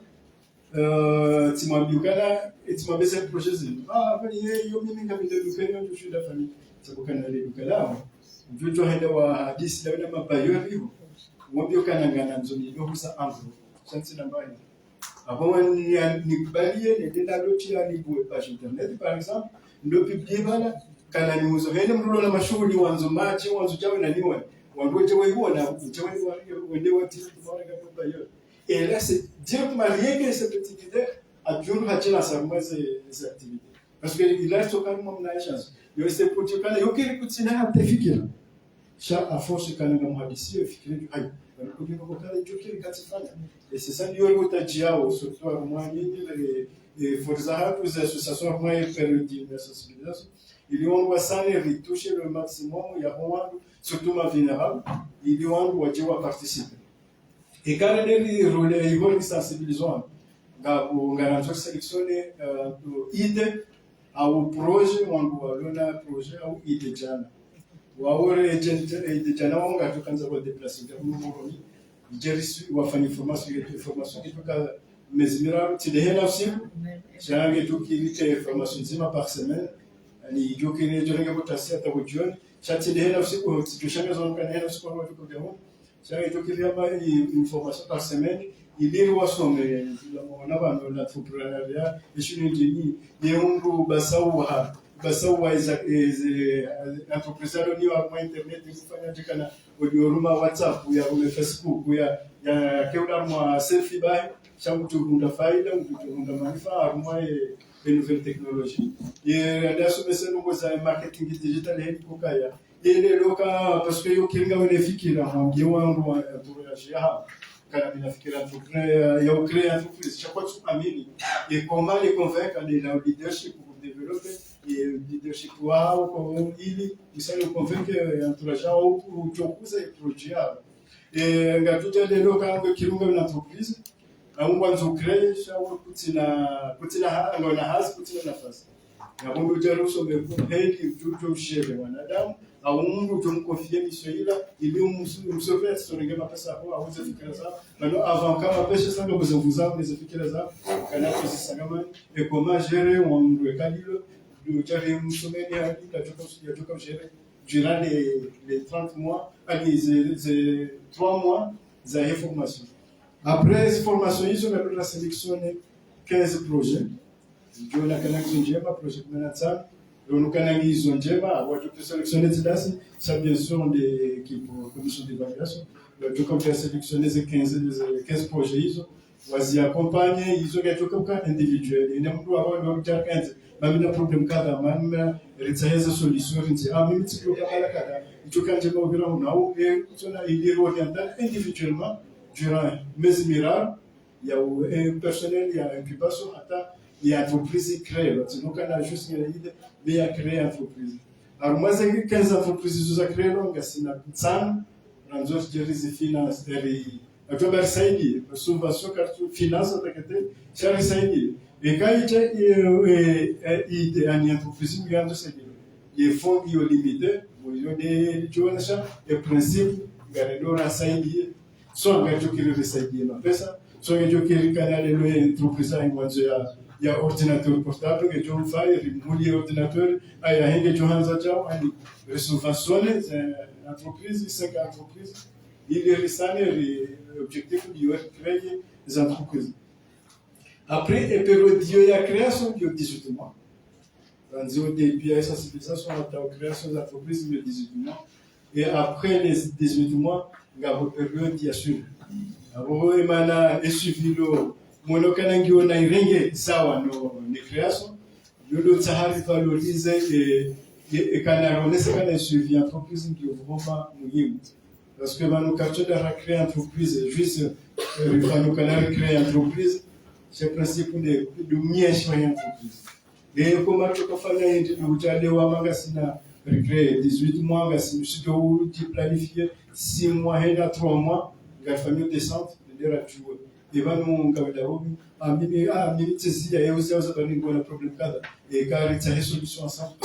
timwabukana etimwabese projets zinu bali yo mimi ngabinde duka yo njushida fani sabukana le duka lao njojo henda wa hadisi la mabayo hiyo wambio kana ngana nzoni yo kusa anzo chansi na mbaya avant ni kubalie ne tena loti ya ni bwe page internet par exemple ndo publier bala kana ni uzo henda mrulo na mashughuli wanzo machi wanzo jawe na niwe wandoje wewe na uchewe wende wati kwa ngapa yo. Et là, c'est directement rien que cette activité à Djoun Hachela Samwa ces activités. Parce qu'il a tout comme mon agence. Il y a ces produits quand il y a aucun coup de cinéma à t'effiquer. Chaque à force quand on a dit effiquer du haï. On a connu beaucoup de gens qui ont et c'est ça, il y a eu un diao, surtout à moi, les forces arabes, les associations, moi, et faire une sensibilisation. il y a un toucher le maximum, il y a surtout ma vulnérable, il y a un participer. Et quand il y a une sensibilisation, on a sélectionné idée au projet, on a un projet ou idée jana. Waore idée jana on a tout quand on déplacer. J'ai reçu une formation qui peut mesurer, tu l'as là aussi. J'ai un tout qui est formation par semaine. Ni joki ne jona ngabo tasi ata bujioni. Chati l'as aussi pour tu changes on kan l'as aussi pour le coup de haut. J'ai joki une formation par semaine. Il est roi son on a l'entrepreneuriat et je ne dis ni on basawa entrepreneur ni wa internet ni kufanya jikana ulioruma WhatsApp ya Facebook ya keula mwa selfie bai changu tunda faida tunda manufaa aruma de nouvelles technologies et ndaso meseno ngoza marketing digital head kokaya ile loka parce que yo kinga unefikira hangi wangu wa entourage kana binafikira entrepreneur ya créer entreprise chaque fois tu amini et comment les convaincre les leadership pour développer et leadership wao ili usale convaincre entourage au uchokuza project yao et ngatuja lelo kama kirunga na entreprise angwanzo créer shawo kutina ngona hasi kutina nafasi na bombe jaruso mbepeli mtuto mshebe wanadamu au mungu tumkofie mishoila ili umsovete soringe mapesa hapo auze fikira zao na avant kama pesa sanga buzunguza les fikira zao kana tuzisangamani et comment gérer on doit kalilo du jari msomeni hadi tatoka gérer durant les 30 mois les 3 mois za formation. Après cette formation, ils ont sélectionné 15 projets. Ils ont sélectionné un projet de management. Nous avons sélectionné ça bien sûr l'équipe commission d'évaluation. Nous avons sélectionné 15 projets. Ils ont accompagné, ils ont été individuels. Ils ont avoir 15. Même un problème cadre, même les solutions, même si vous avez individuellement. Durant mes miracles, il y a un personnel, il y a une incubation, il y a une entreprise qui crée. Donc, on a juste une idée, mais il y a créé une entreprise. Alors, moi, j'ai 15 entreprises qui ont créé, donc, c'est une TSAN, Ranzos Jerry Finance, et tu vas essayer, subvention, finance, tu vas essayer. Et quand il y a une entreprise, il y a des fonds qui sont limités, il y a des principes, il y a des renseignements. Soit ngajo kile risaidia na pesa, soit ngajo kile kanale lo entreprise ngwanzo ya ordinateur portable ngajo mfai rimuli ordinateur aya henge johanza chao ani resubventionne entreprise 5 entreprises il est risane l'objectif de créer des entreprises. Après et période ya création de 18 mois. Dans le début de sensibilisation à la création d'entreprises de 18 mois et après les 18 mois ngabo période ya shule abo imana esuvilo mono kana ngiona irenge sawa no ni création yodo tsahari valoriser et kana ronese kana suivi entreprise ndio vraiment muhimu parce que manu kacho da créer entreprise juste rifano kana créer entreprise c'est principe de mièche ya entreprise et comment tu peux faire une utale wa magasina recréer 18 mois ngasina sito planifier 6 mois et 3 mois, la famille descend, de la joie. Et va nous gagner à minute il y a aussi un problème cadre. Et car il y a une solution ensemble,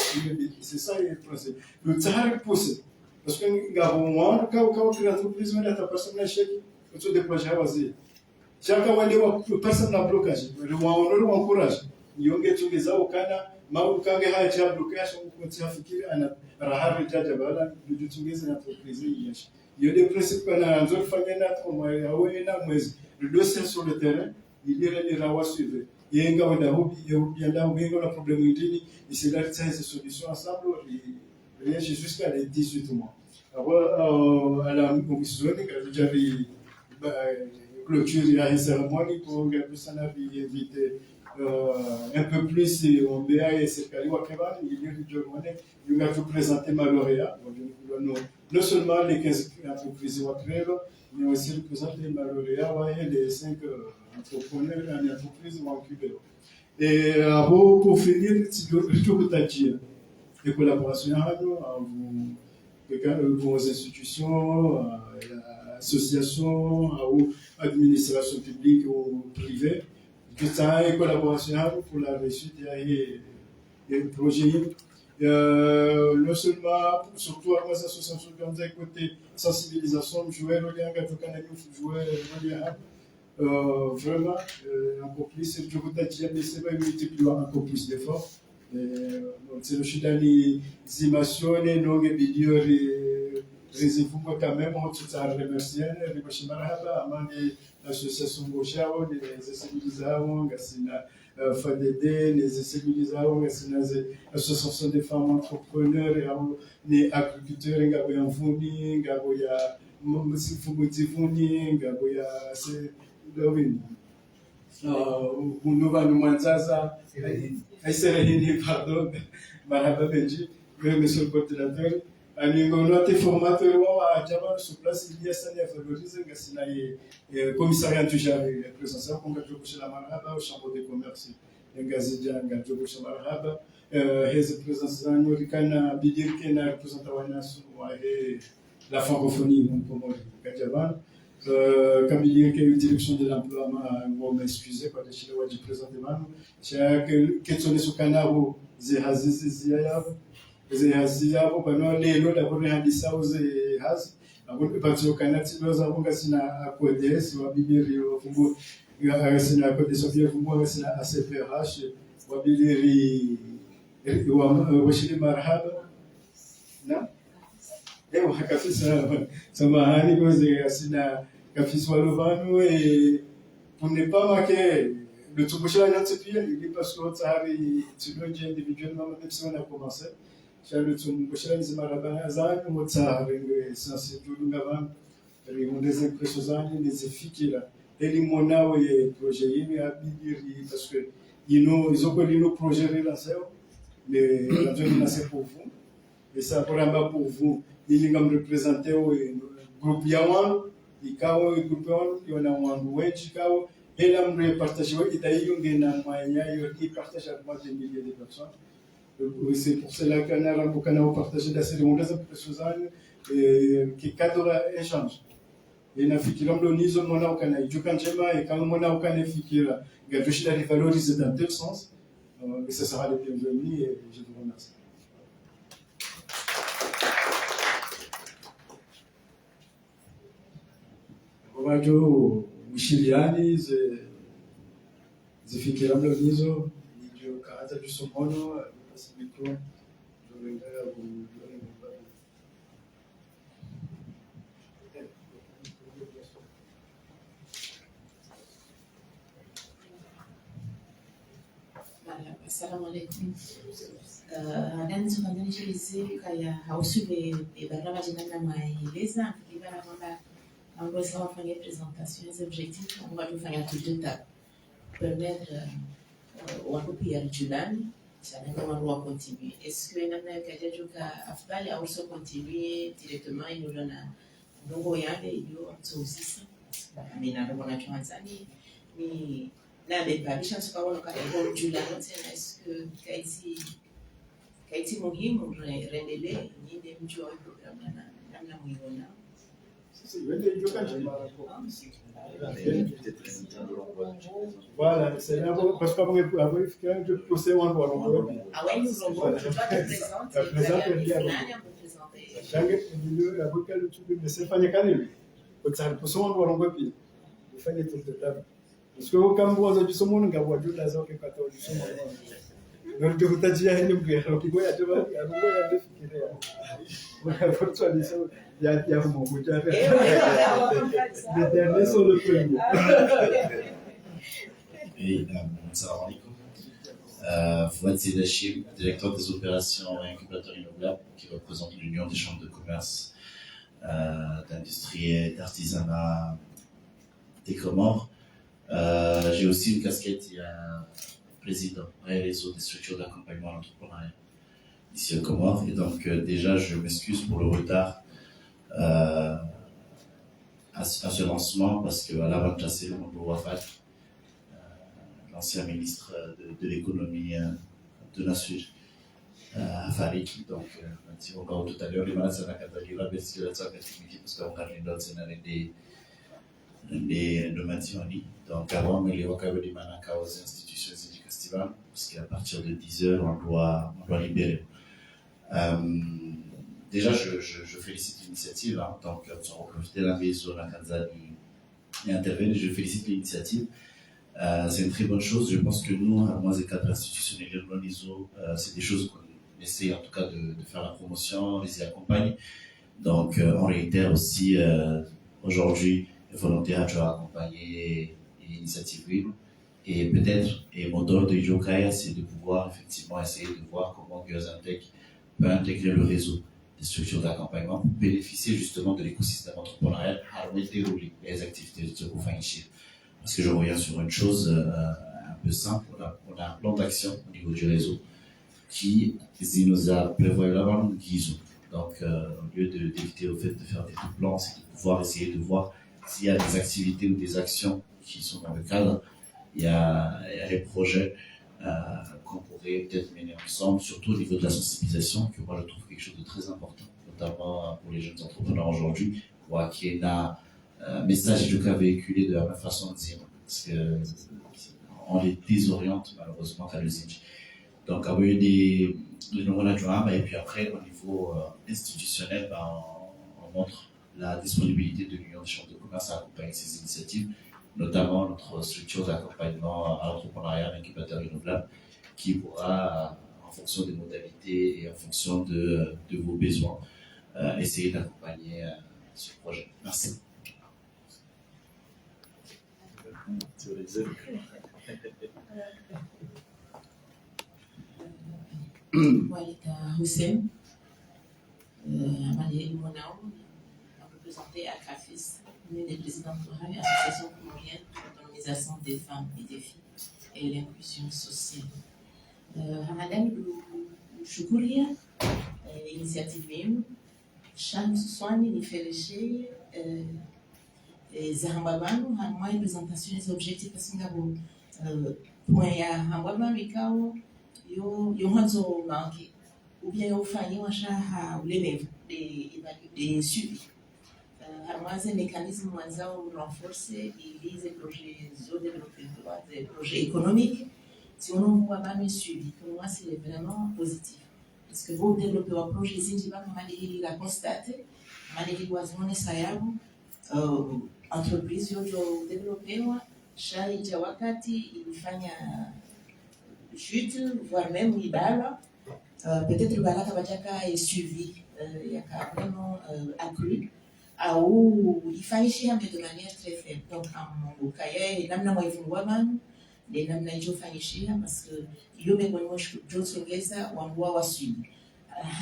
c'est ça le procès. Le travail pousse. Parce que nous avons quand l'entreprise met la personne à l'échec, tu des projets avancés. Chaque fois, les personnes à blocage, le on encourage. Ils ont gagné les avocats, mais au cas où il y a un blocage, on continue à faire un rahar de jabala, de l'utiliser l'entreprise. Il y a des principes qu'on a en zone familiale, le dossier sur le terrain, il y a des rawas suivants. Il y a un problème, et c'est là que ces solutions ensemble, jusqu'à les 18 mois. Alors, à la commission, j'avais clôture une cérémonie pour éviter un peu plus on BA et c'est Kaliwa Kevan, il a présenté ma lauréat. Non seulement les 15 entreprises mais aussi représenter ma lauréat et les 5 entrepreneurs et entreprises en Cuba. Et pour finir, Rito Butadia, de collaboration avec vos institutions, associations, ou administrations publiques ou privées. Tout ça est collaboration pour la réussite des projets. Non seulement, surtout à nos associations qui ont des côtés sensibilisation, jouer le lien avec le Canada, jouer le lien. Vraiment, encore plus, je vous dis, mais c'est pas multiplier encore plus d'efforts. C'est le chute dans les images, les noms et vidéos, les infos quand même, on tout ça remercier, les bâches marhaba, amant l'association Bochao, les sensibilisations, FADD, les sensibilisations, les associations des femmes entrepreneurs, les agriculteurs, les Vuni, Gaboya, Mufumuzivuni, Gaboya, c'est Lovin. Unova Numanzaza, Serahini, pardon, Marhaba Benji, monsieur le coordinateur. Et nous avons été formateurs à Djama sur place, il y a ça, il y a valorisé, il y a commissariat toujours la présence, on a joué chez la Marhaba, au chambre de commerce, il y a Gazidja, on a joué chez la Marhaba, il y a présence, nous avons dit qu'il y a représentant la francophonie, comme on dit, Djama. Comme il y a une direction de l'emploi, on m'excuse, quand je suis présenté, j'ai questionné sur le canal où j'ai zihaziyabo bano lelo laborehambisa uze hazi abantu batsokana tiloza bunga sina akodes wabibiri wafungu sina akodes wafungu sina ACPH wabibiri washili marhaba na leo hakafisa samahani goze sina kafisa walovano et pour ne pas marquer le tubushla yatipia il parce que tsari tsuloje individuellement même si on a commencé Charlotte Bushel's Marabazan, Mozart, Sansidugavan, Rimondes Impresozani, les Fikira, Elimona et projet, parce que ils ont connu nos projets relancés, mais la zone est pour vous, et ça pour vous, ils nous représenté au groupe Yawan, il kao et groupe Yawan, il y en a un wedge kao, et là, on partage, et d'ailleurs, il y a un moyen, il partage avec moi des milliers de personnes. C'est pour cela qu'on a partagé la cérémonie de Suzanne qui cadre échange. Et na fikira mlonizo mwana ukana ijuka njema et quand mwana ukana fikira gadoshi la revaloriser dans deux sens. Mais ça sera le bienvenu et je vous remercie. Wajo mshiliani zifikira mlonizo ndio kaanza tusomono Assalamu alaikum. Nadhani tunaangalia kaya hausuve barabara jina maeleza kibara kwamba on va faire une présentation des objectifs, on va faire un tour de table permettre wakupia julani sana kama on continue. Est-ce que namna ya kajajuka afdali au so continuer directement ino na ndogo yale hiyo tuzisa mina ndogo na Tanzania ni na bebalisha tukaona kama ndogo julani tena est-ce que kaiti muhimu rendelee ni mjua wa program namna muiona. Voilà, c'est là parce que je procède en droit. Ah ouais, nous avons je te Change milieu avocat le truc de c'est pas nécessaire. Donc ça peut se rendre en copie. Il fallait tout le temps. Parce que quand vous avez du saumon, on va jouer la zone que quand on du saumon. Donc je vous ai dit à une guerre, donc il y a des filles. Voilà, pour toi les choses, il y a mon goût à faire. Les derniers sont le premier. Oui, salam alaikum. Fouad Zedachim, directeur des opérations et incubateur renouvelable, qui représente l'Union des chambres de commerce, d'industrie et d'artisanat des Comores. J'ai aussi une casquette, il y a président et réseau des structures d'accompagnement à l'entrepreneuriat ici aux Comores. Et donc, déjà, je m'excuse pour le retard à ce lancement, parce qu'à l'avant de chasser le Wafat, l'ancien ministre de l'économie de Nassouj, à Farik. Donc, si on parle tout à l'heure, les malades, c'est la catégorie, parce qu'on a une autre scénario de Mationi. Donc, avant, il y a des manaka aux institutions éducatives, parce qu'à partir de 10h, on doit libérer. Déjà, je félicite l'initiative. Hein, donc, on va profiter de la maison de la Kanzani et intervenir. Je félicite l'initiative. C'est une très bonne chose. Je pense que nous, moi, les cadres institutionnels, c'est des choses qu'on essaie en tout cas de faire la promotion, les y accompagne. Donc, on réitère aussi aujourd'hui le volontariat tu as accompagné l'initiative libre. Et peut-être, et mon don de Yokaya, c'est de pouvoir effectivement essayer de voir comment Girls&Tech peut intégrer le réseau des structures d'accompagnement pour bénéficier justement de l'écosystème entrepreneurial à dérouler les activités de Kofainchir. Parce que je reviens sur une chose un peu simple, on a un plan d'action au niveau du réseau qui nous a prévu là-bas guise. Donc, au lieu d'éviter au fait de faire des plans, c'est de pouvoir essayer de voir s'il y a des activités ou des actions qui sont dans le cadre. Il y a les projets qu'on pourrait peut-être mener ensemble, surtout au niveau de la sensibilisation, que moi je trouve quelque chose de très important, notamment pour les jeunes entrepreneurs aujourd'hui, pour qu'il y ait un message du cas véhiculé de la même façon de dire, parce qu'on les désoriente malheureusement à l'usage. Donc, il y a des nouveaux adjoints, et puis après, au niveau institutionnel, on montre la disponibilité de l'Union des chambres de commerce à accompagner ces initiatives, notamment notre structure d'accompagnement à l'entrepreneuriat incubateur renouvelable, qui pourra, en fonction des modalités et en fonction de vos besoins, essayer d'accompagner ce projet. Merci. Walida Hussein, Amalie Monao, représentée à CAFIS, l'une des présidentes de l'Association colombienne pour l'autonomisation des femmes et des filles et l'inclusion sociale. Madame Choukuria, initiative même, Cham Soani, Nifeléché, Zahambabano, moi, présentation des objectifs parce que pour Hambabano, yo mwanzo manke ou bien ufanye washaha ulelevu de suivi harmaze mécanisme mwanzao renforcer ili ces projets zo développer des projets économiques si on voit pas le suivi pour moi c'est vraiment positif parce que vous développez un projet zinji ba kama ili la constate mali wazone sayabu entreprise yo développer shaija wakati ilifanya chute, voire même Ibala, peut-être le Balaka Bajaka est suivi, il y a vraiment accru, où il fallait chier de manière très faible. Donc, en Mokaya, et Namna Waman, les Namna Jo Fanichia, parce que Yobe Mosh Jo Sogesa, Wambua Wasu.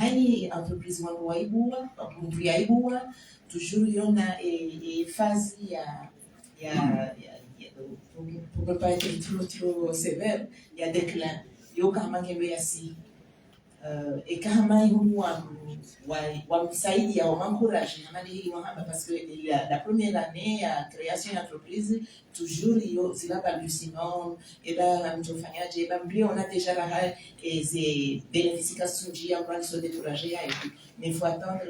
Hani entreprise Wambua Iboua, Wambua Iboua, toujours il y en a une phase, il y a pour ne pas être trop sévère, il y a des clans. Il y a des clans et kama wamsaidi ya wamamcourage parce que la première année à création d'entreprise toujours il y a balbutiement et là on a déjà des bénéfices qui sont découragés mais il faut attendre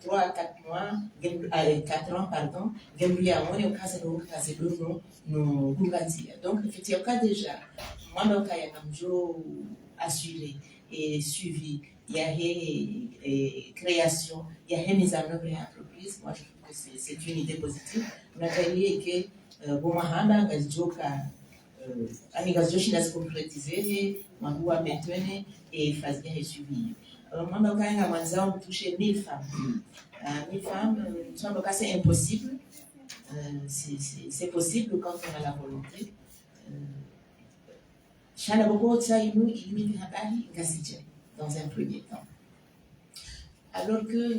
3 à 4 mois 4 ans pardon donc effectivement déjà moi assuré et suivi, il y a création, il y a mise en œuvre de l'entreprise. Moi, je trouve que c'est une idée positive. On a créé que Bomahanda, Gazoka, Amigazoshi l'a concrétisé, Magoua Betwene et Fazia est suivi. Moi, quand on a touché 1000 femmes. 1000 femmes, c'est impossible. C'est possible quand on a la volonté. Dans un premier temps. Alors que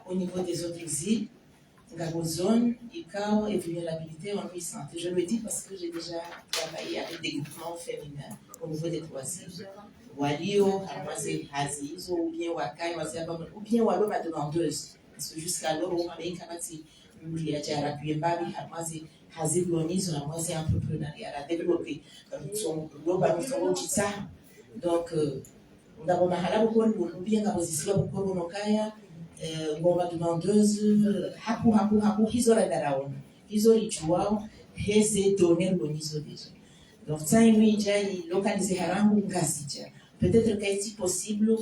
au niveau des autres îles, zone, ICAO et vulnérabilité en puissance. Je le dis parce que j'ai déjà travaillé avec des groupements féminins au niveau des 3 îles. Walio, Hazizo, ou bien Wakai, ou bien Walo, ma demandeuse. Parce que jusqu'alors, on avait une capacité. Il y a déjà appuyé Babi, Hamazi, Haziloniz, Hamazi entrepreneuriat à développer son global, donc, ngabo mahala bukori bunubia ngabo zisiwa bukori unokaya ngoma demandeuse haku hizo radaraona hizo lichuao heze donner lonizo déjà donc ça lui jai localiser harangu ngazija peut-être qu'il est possible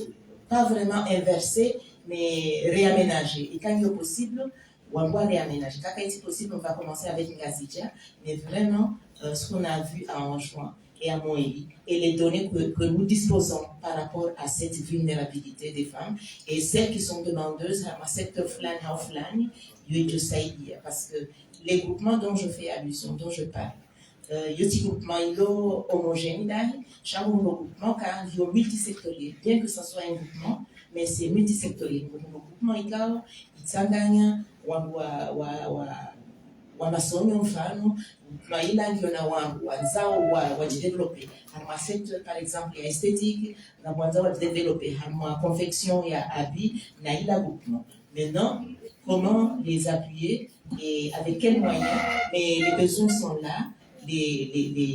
pas vraiment inverser mais réaménager et quand il est possible on va réaménager quand il est possible on va commencer avec ngazija mais vraiment ce qu'on a vu en juin et à Moélie, et les données que nous disposons par rapport à cette vulnérabilité des femmes et celles qui sont demandeuses à secteur flan, parce que les groupements dont je fais allusion, dont je parle, les groupements homogènes, chaque groupement car ils sont multisectoriels, bien que ce soit un groupement, mais c'est multisectoriel. Le groupement il s'engage wanasomi mfano maila ndio na wazao wajidevelope harma secteur par exemple ya esthétique na wazao wajidevelope harma confection ya habits na ila groupement. Maintenant, comment les appuyer et avec quels moyens? Mais les besoins sont là, les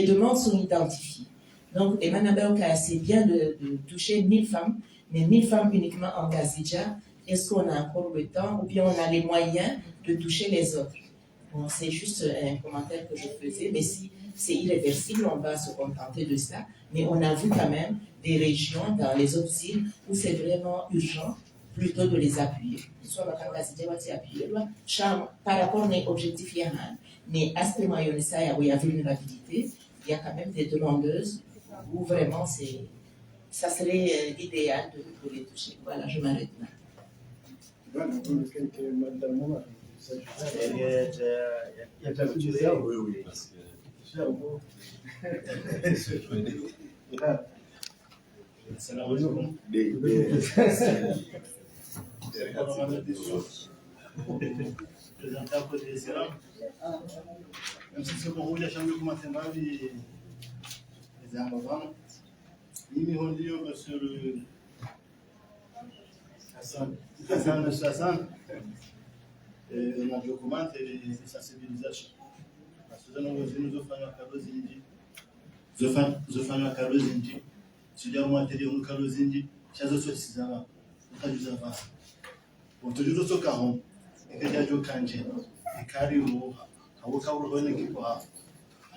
demandes sont identifiées. Donc, les Manabéoka, c'est bien de toucher 1000 femmes, mais 1000 femmes uniquement en Gazidja. Est-ce qu'on a encore le temps ou bien on a les moyens de toucher les autres? Bon, c'est juste un commentaire que je faisais, mais si c'est irréversible, on va se contenter de ça. Mais on a vu quand même des régions dans les autres îles où c'est vraiment urgent plutôt de les appuyer. Soit par rapport à l'objectif, mais à ce moment où il y a vulnérabilité, il y a quand même des demandeuses où vraiment ça serait l'idéal de les toucher. Voilà, je m'arrête là. Oui, parce que... Salam alaikum. Hassan, na documento de sensibilização. As pessoas não gostam de fazer a carozinha. Zofanya carozinha. Se der uma material no carozinha, já só precisava. Não tá usando mais. Bom, tu juro só carro. É que já jogou canje. É caro o o carro vai nem que pá.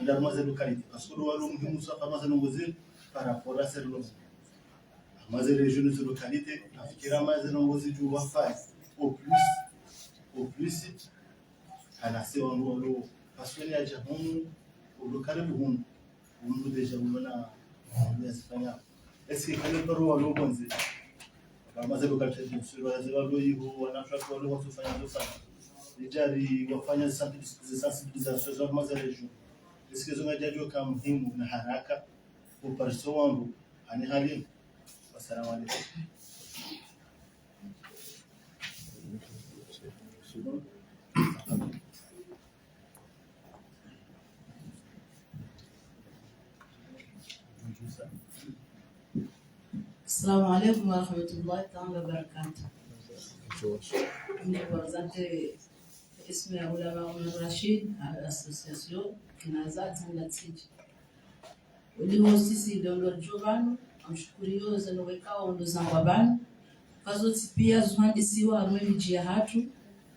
Andar mais no carito. As coisas vão muito só para mais no gozo para fora ser logo. Mas a região de localité, a ficar mais no gozo de uma faz. Au plus, a nascer en l'eau, parce qu'il y a déjà au local de Hon, on déjà na Espagne. Est-ce que quand on parle au Bonze, kama zile local de sur la zéro hivo, wanafika wale watu fanya dosa. Déjà wafanya sensibilisation za maza region. Est-ce que zonga jajo kama muhimu na haraka kwa parso wangu ani hali. Assalamu alaikum. Assalamu alaikum wa rahmatullahi wa barakatuh. Je représente ismi ya ulama Umar Rashid à l'association Kinazat Natij. Ulio sisi ndio Jovan amshukurio zanowekao ndo zangwabana. Kazo pia zuhandisiwa arwemijia hatu.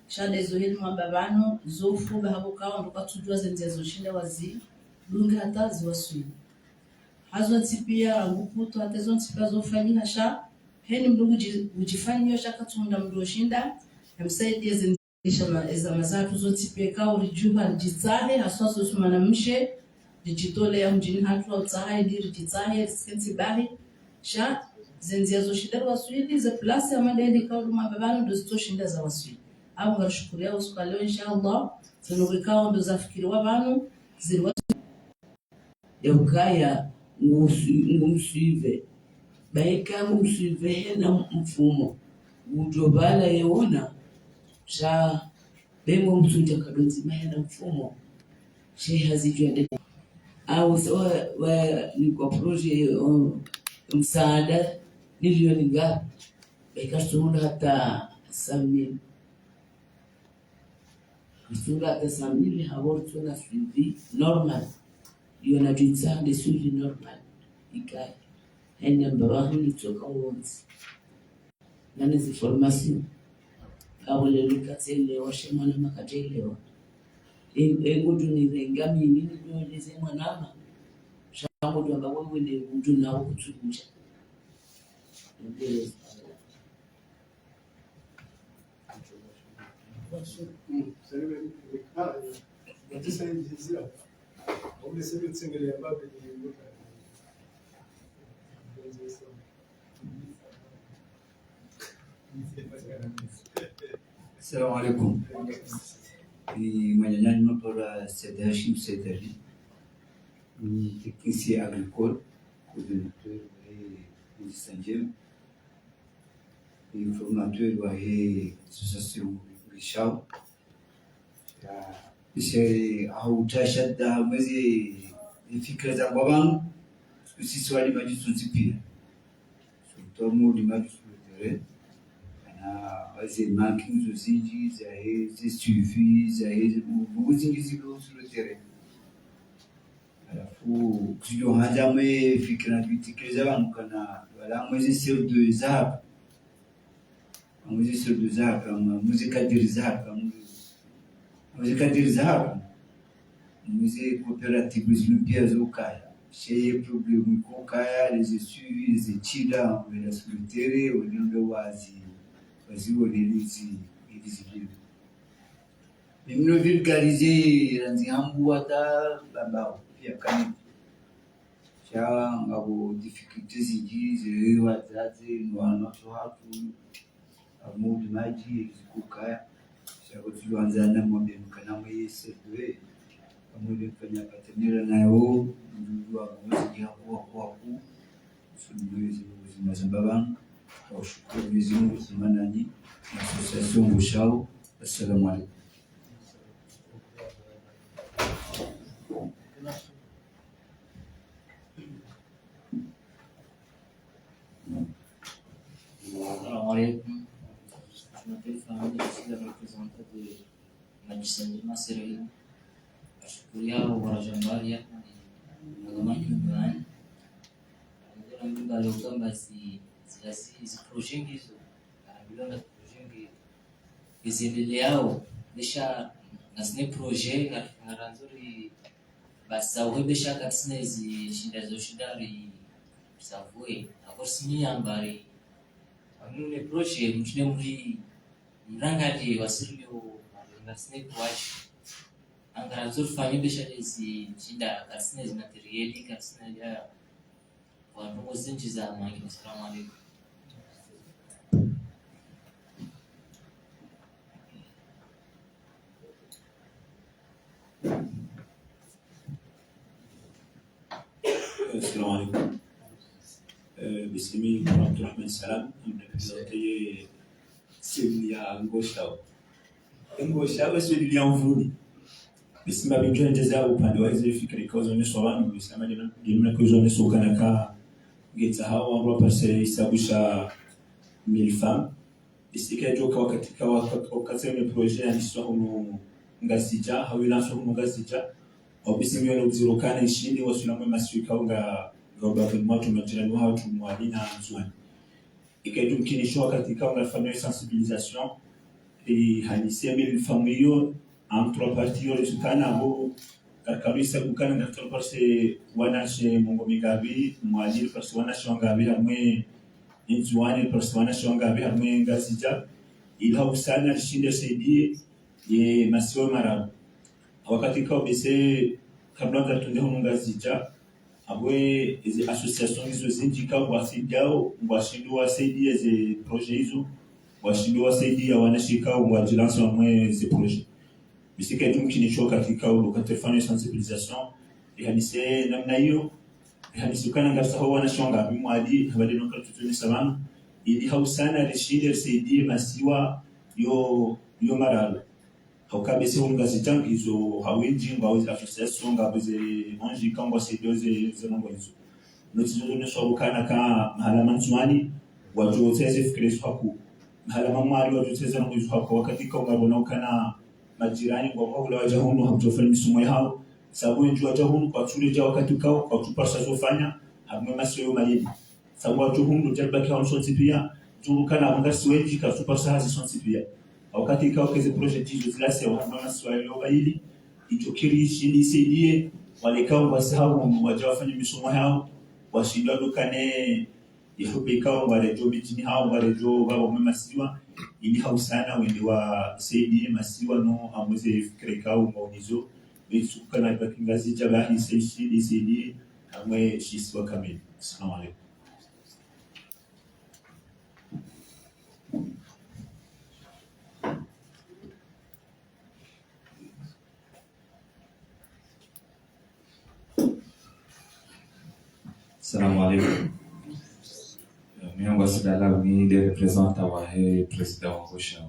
Shade zoheli mwambabano zofu bahabukao ndo katujua zenze zoshinda wazi lunga hata ziwasui. Hazo pia nguputo hata zo pia zofani hasha heni mdugu ujifanyio shaka tunda mdoshinda msaidie zendisha eza mazatu zo pia kao rijuha rijitsahe haswa sosumana mshe rijitole ya mjini hatu au tsahe di rijitsahe risensi bahi sha zenze zoshinda wasui za plasi amadedi kao mwambabano ndo zitoshinda za wasui. Au ngashukuria usikaleo inshallah tunukikao ndo zafikiriwa abantu ziriwa yaukaya ngumsuive baika ngumsuive na mfumo ujobala yeona sha bengo msunja kadonzi mahena mfumo she hazijwende au sawa ni kwa projet msaada milioni ngapi baika sunda hata 100,000 Sura de 100,000 avoir une suivi normal. Il y en a du temps de suivi normal. ikaya ende mbabahu nitoka wonsi nani zi formation awole likatelewa shemana makatelewa engudu nirenga mimi nileze mwanama shangu twanga wewe ndi mtu nawo kutukucha ndio Assalamu alaikum. Ni Manyanyani Mapora Said Hashim Said Ali. Ni technicien agricole, coordinateur de Saint-James. Ni formateur de l'association Richard. Bishe hautashadda mwezi fikra za babangu sisi wali majusi pia. Sotomo ni majusi c'est marquing aussi c'est suivi c'est beaucoup d'individus sur le terrain alafu sio haja me fikra vitikeza wangu kana wala mwezi sio de zap mwezi sio de zap muzika de zap muzika de zap mwezi coopérative zilipia zokaya chez problème ko kaya les suivis les études on sur le terrain on ndio wazi waziwo lelizi ilizibili mimno vulgariser ranzi hambu hata babao pia kani cha ngabo difficulties ziji wazazi wanacho hatu amudi maji zikukaya cha kutuanza na mwambie mkana mwese wewe amudi fanya patenera nayo ndio mwezi hapo kwa suluhizi zimazambabana washukuru Mwenyezi Mungu simanani na association Bushao. Assalamu alaikum. Assalamu alaikum. Je m'appelle Fahmi, je suis le représentant de Majlis Masri. Ashkuria wa Jambaria Nagamani Mbani. Ndio ndio leo kama si hizi project hizo anabilona project iziendeleao nisha nasne project na nzuri basi uhebesha katsina hizi shinda zo shidari savwe akosimia ambari amune project mchine muri mrangati wasilio nasne kwachi angara nzuri fanya besha hizi shinda katsina hizi materiali katsina ya watu zinji za mangi. Assalamu alaikum. Assalamu alaikum. Bismillah Abdurrahman Salam. Mnapizoteye simu ya Ngoshao. Ngoshao sio ya mvuni. Bismillah bimjua njeza upande wa hizo fikra kwa zone swabani bisema jina kwa zone sokana ka geta hawa ambao pase isabusha 1000 femmes. Isika joka wakati wa projet ya niswahumu ngazija hawila swahumu ngazija obisimiyo no zirokana ishini wasunamwe maswika unga roba kwa tumejirani hao tumwalina nzwani ikaitu mkinisho katika unafanya sensibilisation et hanisia 1000 femmes hiyo en 3 parties yolisukana abo karkarisa kukana ngatola parce wanashe mungo migabi mwalili parce wanashe wangabi hamwe nzwani parce wanashe wangabi hamwe ngazija ila usana shinde saidi ye masiwa marabu wakati kwa bese kabla tunde ngazija abwe izi association hizo zinjika wasidiao washindwa saidi ze projet hizo washindwa saidi ya wanashika wajilanso mwe ze projet bisika tumkinisho katika ukatefanya sensibilisation ihanise namna hiyo ihanisukana ngafsa ho wanashonga bimwadi habari no katutuni sabana ili hausana rishide saidi masiwa yo maralo haukabese ungazitangi hizo hawinji ngawezi association ngabuze onji kangwa sedoze zemango hizo notizo ne shobukana ka mahala manzwani wajoteze fikresu haku mahala mamwali wajoteze na mwizu haku wakati ka ungabona ukana majirani kwa wala wajahunu hamtofanya misumo yao sababu njua jahunu kwa tule ja wakati kao kwa tupasa zofanya amwe masoyo mayeli sawa tuhundu jalba kwa sonti pia tukana wanda siweji ka super sahazi sonti pia wakati ikawa keze project hizo zilasi wa mama swali mayeli itokirishi nisaidie wale kao wasahau waje wafanye misomo yao washindwa dukane ifupe kao wale jo bitini hao wale jo baba mama siwa ili hausana wende wa saidie masiwa no amweze fikire kao maunizo bisukana kwa kingazi jabahi saidie amwe shiswa kamili. Assalamu alaikum. Assalamu alaikum. Miongo sidala ni des représentants wa président Ngosha.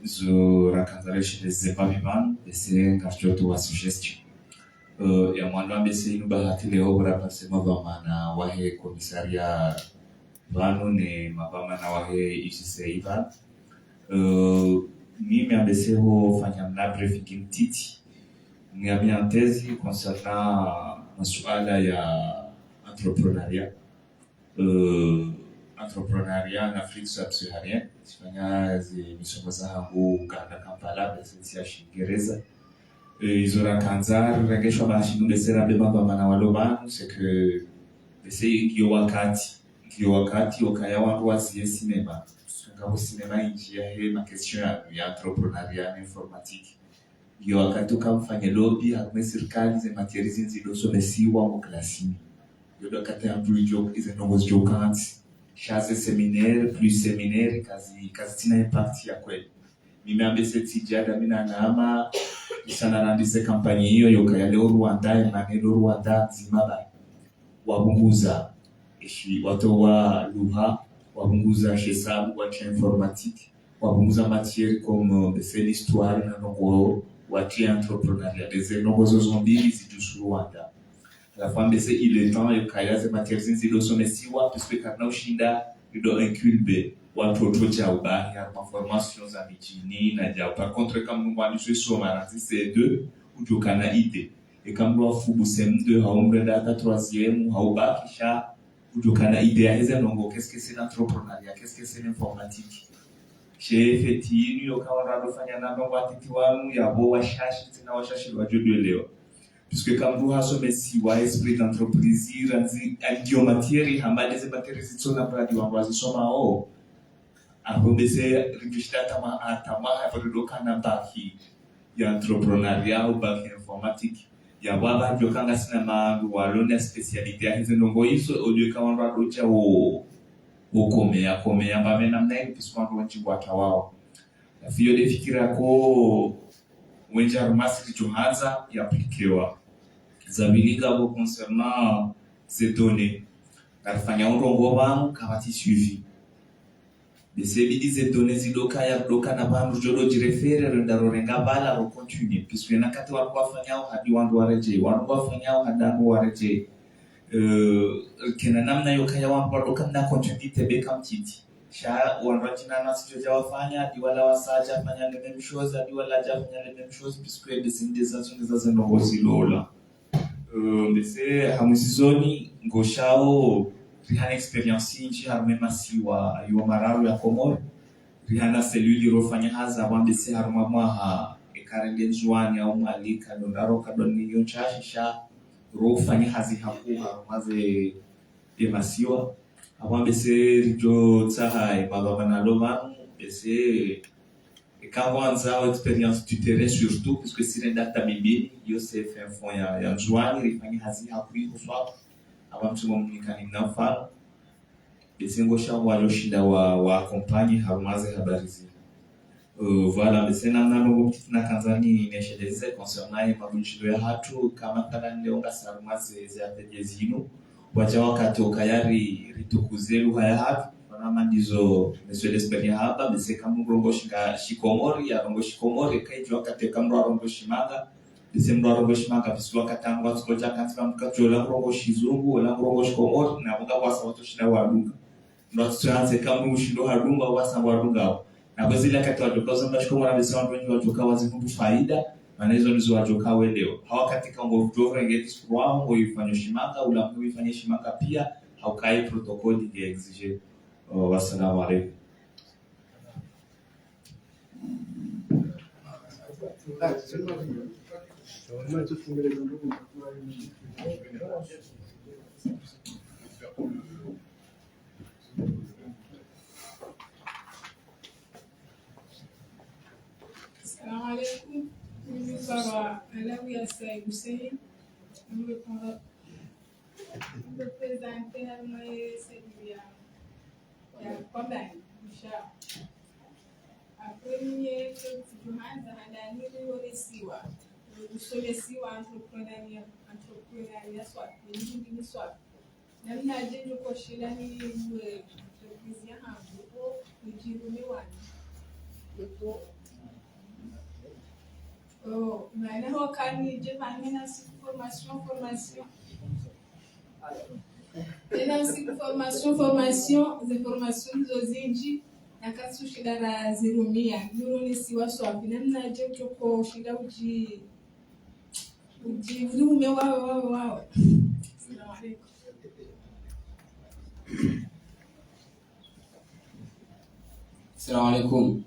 Zo rakanzale chez les épavivan et c'est ngarjoto wa suggestion. Ya mwana mbese inu bahati leo bora pasema vamana wahe komisaria vano ne mabama na wahe isiseiva. Mimi ambese ho fanya mna briefing mtiti. Ngami antezi concernant masuala ya entrepreneuriat. Entrepreneuriat en Afrique subsaharienne. Sifanya misomo zangu Uganda Kampala bese ya Shingereza. Izora kanzar regeshwa bashindu besera beba mana walobanu c'est que bese ngiyo wakati okaya wangu wasiye cinema ngabo cinema injia he ma question ya entrepreneuriat informatique ngiyo wakati ukamfanya lobby hakme serikali ze matières zinzido somesiwa mu klasini yodo kata ambu joke ize nongos jokanti chasse séminaire plus séminaire kazi tina impact ya kweli mimi ambese tijada mina naama sana nandise kampani hiyo yokaya leo Rwanda maneno Rwanda zimaba wabunguza ishi watu wa lugha wabunguza hesabu wa informatique wabunguza matière comme l'histoire na nongo wa entrepreneuriat des nongo zombili zitu Rwanda la femme c'est il est temps yokaya ze matières zinzido somesiwa puisque kana ushinda ido inculbe watoto cha ubahi ya formation za mijini na ja par contre kama mwanzo soma na C2 utokana ide et kama wafubu CM2 haumre data 3e haubakisha utokana ide ya hizo nongo qu'est-ce que c'est l'entrepreneuriat qu'est-ce que c'est l'informatique chez fetini yokawa radofanya namba watiti wangu ya bo washashi tena washashi wajodo leo puisque kama ruhaso wa esprit d'entreprise ranzi alio matière hambade ze matière zitsona bradi wangu azisoma abomese register atama havodokana baki ya entrepreneuriat ou baki informatique ya baba jokanga sina mangu walona specialité ya hizo ndongo hizo audio kawanra docha wo komea bamena mnai piswangu wanchi wao afio de fikira ko wenja rumasi johanza ya appliquewa zabiliga bo concernant ces données karfanya urongo bangu kabati suivi bese bidize données zidoka ya doka na bandu jodo jirefere ndaro renga bala ro continue puisque nakati wa kufanyao hadi wandu wareje wandu wafanyao hadangu wareje kena namna yokaya wandu doka na continuité beka mtiti sha wanrajina na sijo jawafanya diwala wasaja fanya le même chose diwala jafanya le même chose puisque des indexations des azeno zilola bese hamusizoni ngoshao rihana experience inchi harume masiwa yuwa mararu ya Komoro rihana seluli rofanya haza wambese haruma mwaha ekarenge njuani au malika dondaro kadoni yonchashisha rofanya hazi haku harumaze masiwa wambese rijo tsaha baba na lomanu bese ekawanza experience du terrain surtout parce que c'est data bibi yo se fait fond ya njuani rifanya hazi haku kuswa abantu mumikani nafa besengo shangwa loshida wa compagnie harumaze habari zi voilà besena nano na Tanzania inasheleze concernant mabunchiro ya hatu kama kana ndeonga sarumaze za tejezino wacha wakati okayari ritukuzelu haya hatu na mandizo monsieur l'espérien haba beseka murongo shikomori ya rongo shikomori kaijwa wakati kama rongo shimaga December rongo shimaka biswa katangwa tsoja katika mkacho la rongo shizungu la rongo shikomori na muga wasa watu shida wadunga ndo tsanze kama ushindo hadunga wasa wadunga na bazile kati wajoka zamba shikomori na biswa ndo wajoka wazifundu faida manezo nizo wajoka leo hawa katika ngo jovra ngeti kwa ngo ifanye shimaka ula ngo ifanye shimaka pia haukai protokoli ya exige. Wassalamu alaikum. Assalamu alaikum. Mimi baba Alawi Asai Hussein. Represente uma seria Kwambani Misha. A primeira que eu mais a Dani Loresiwa. Usolesiwa entrepreneuria swat. Ni swat. Namna jengo kwa shilani entreprise ya hapo kujirumi wani. Oh, mais là, on a une formation. Et là, c'est formation, des formations zozinji, na kasu shida la zirumia. Nuro ni siwa swapi. Namna jengo kwa shida uji vurume wao. Assalamu alaikum. Assalamu alaikum.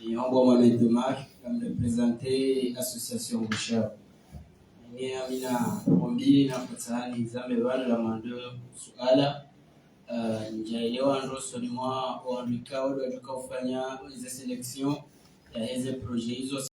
Et en bon moment de marche, comme représenté l'association Bouchard. Ni amina ombi na kutani zame bana la mando suala njaelewa ndo swali mwa wa vikao kufanya hizo selection ya hizo project hizo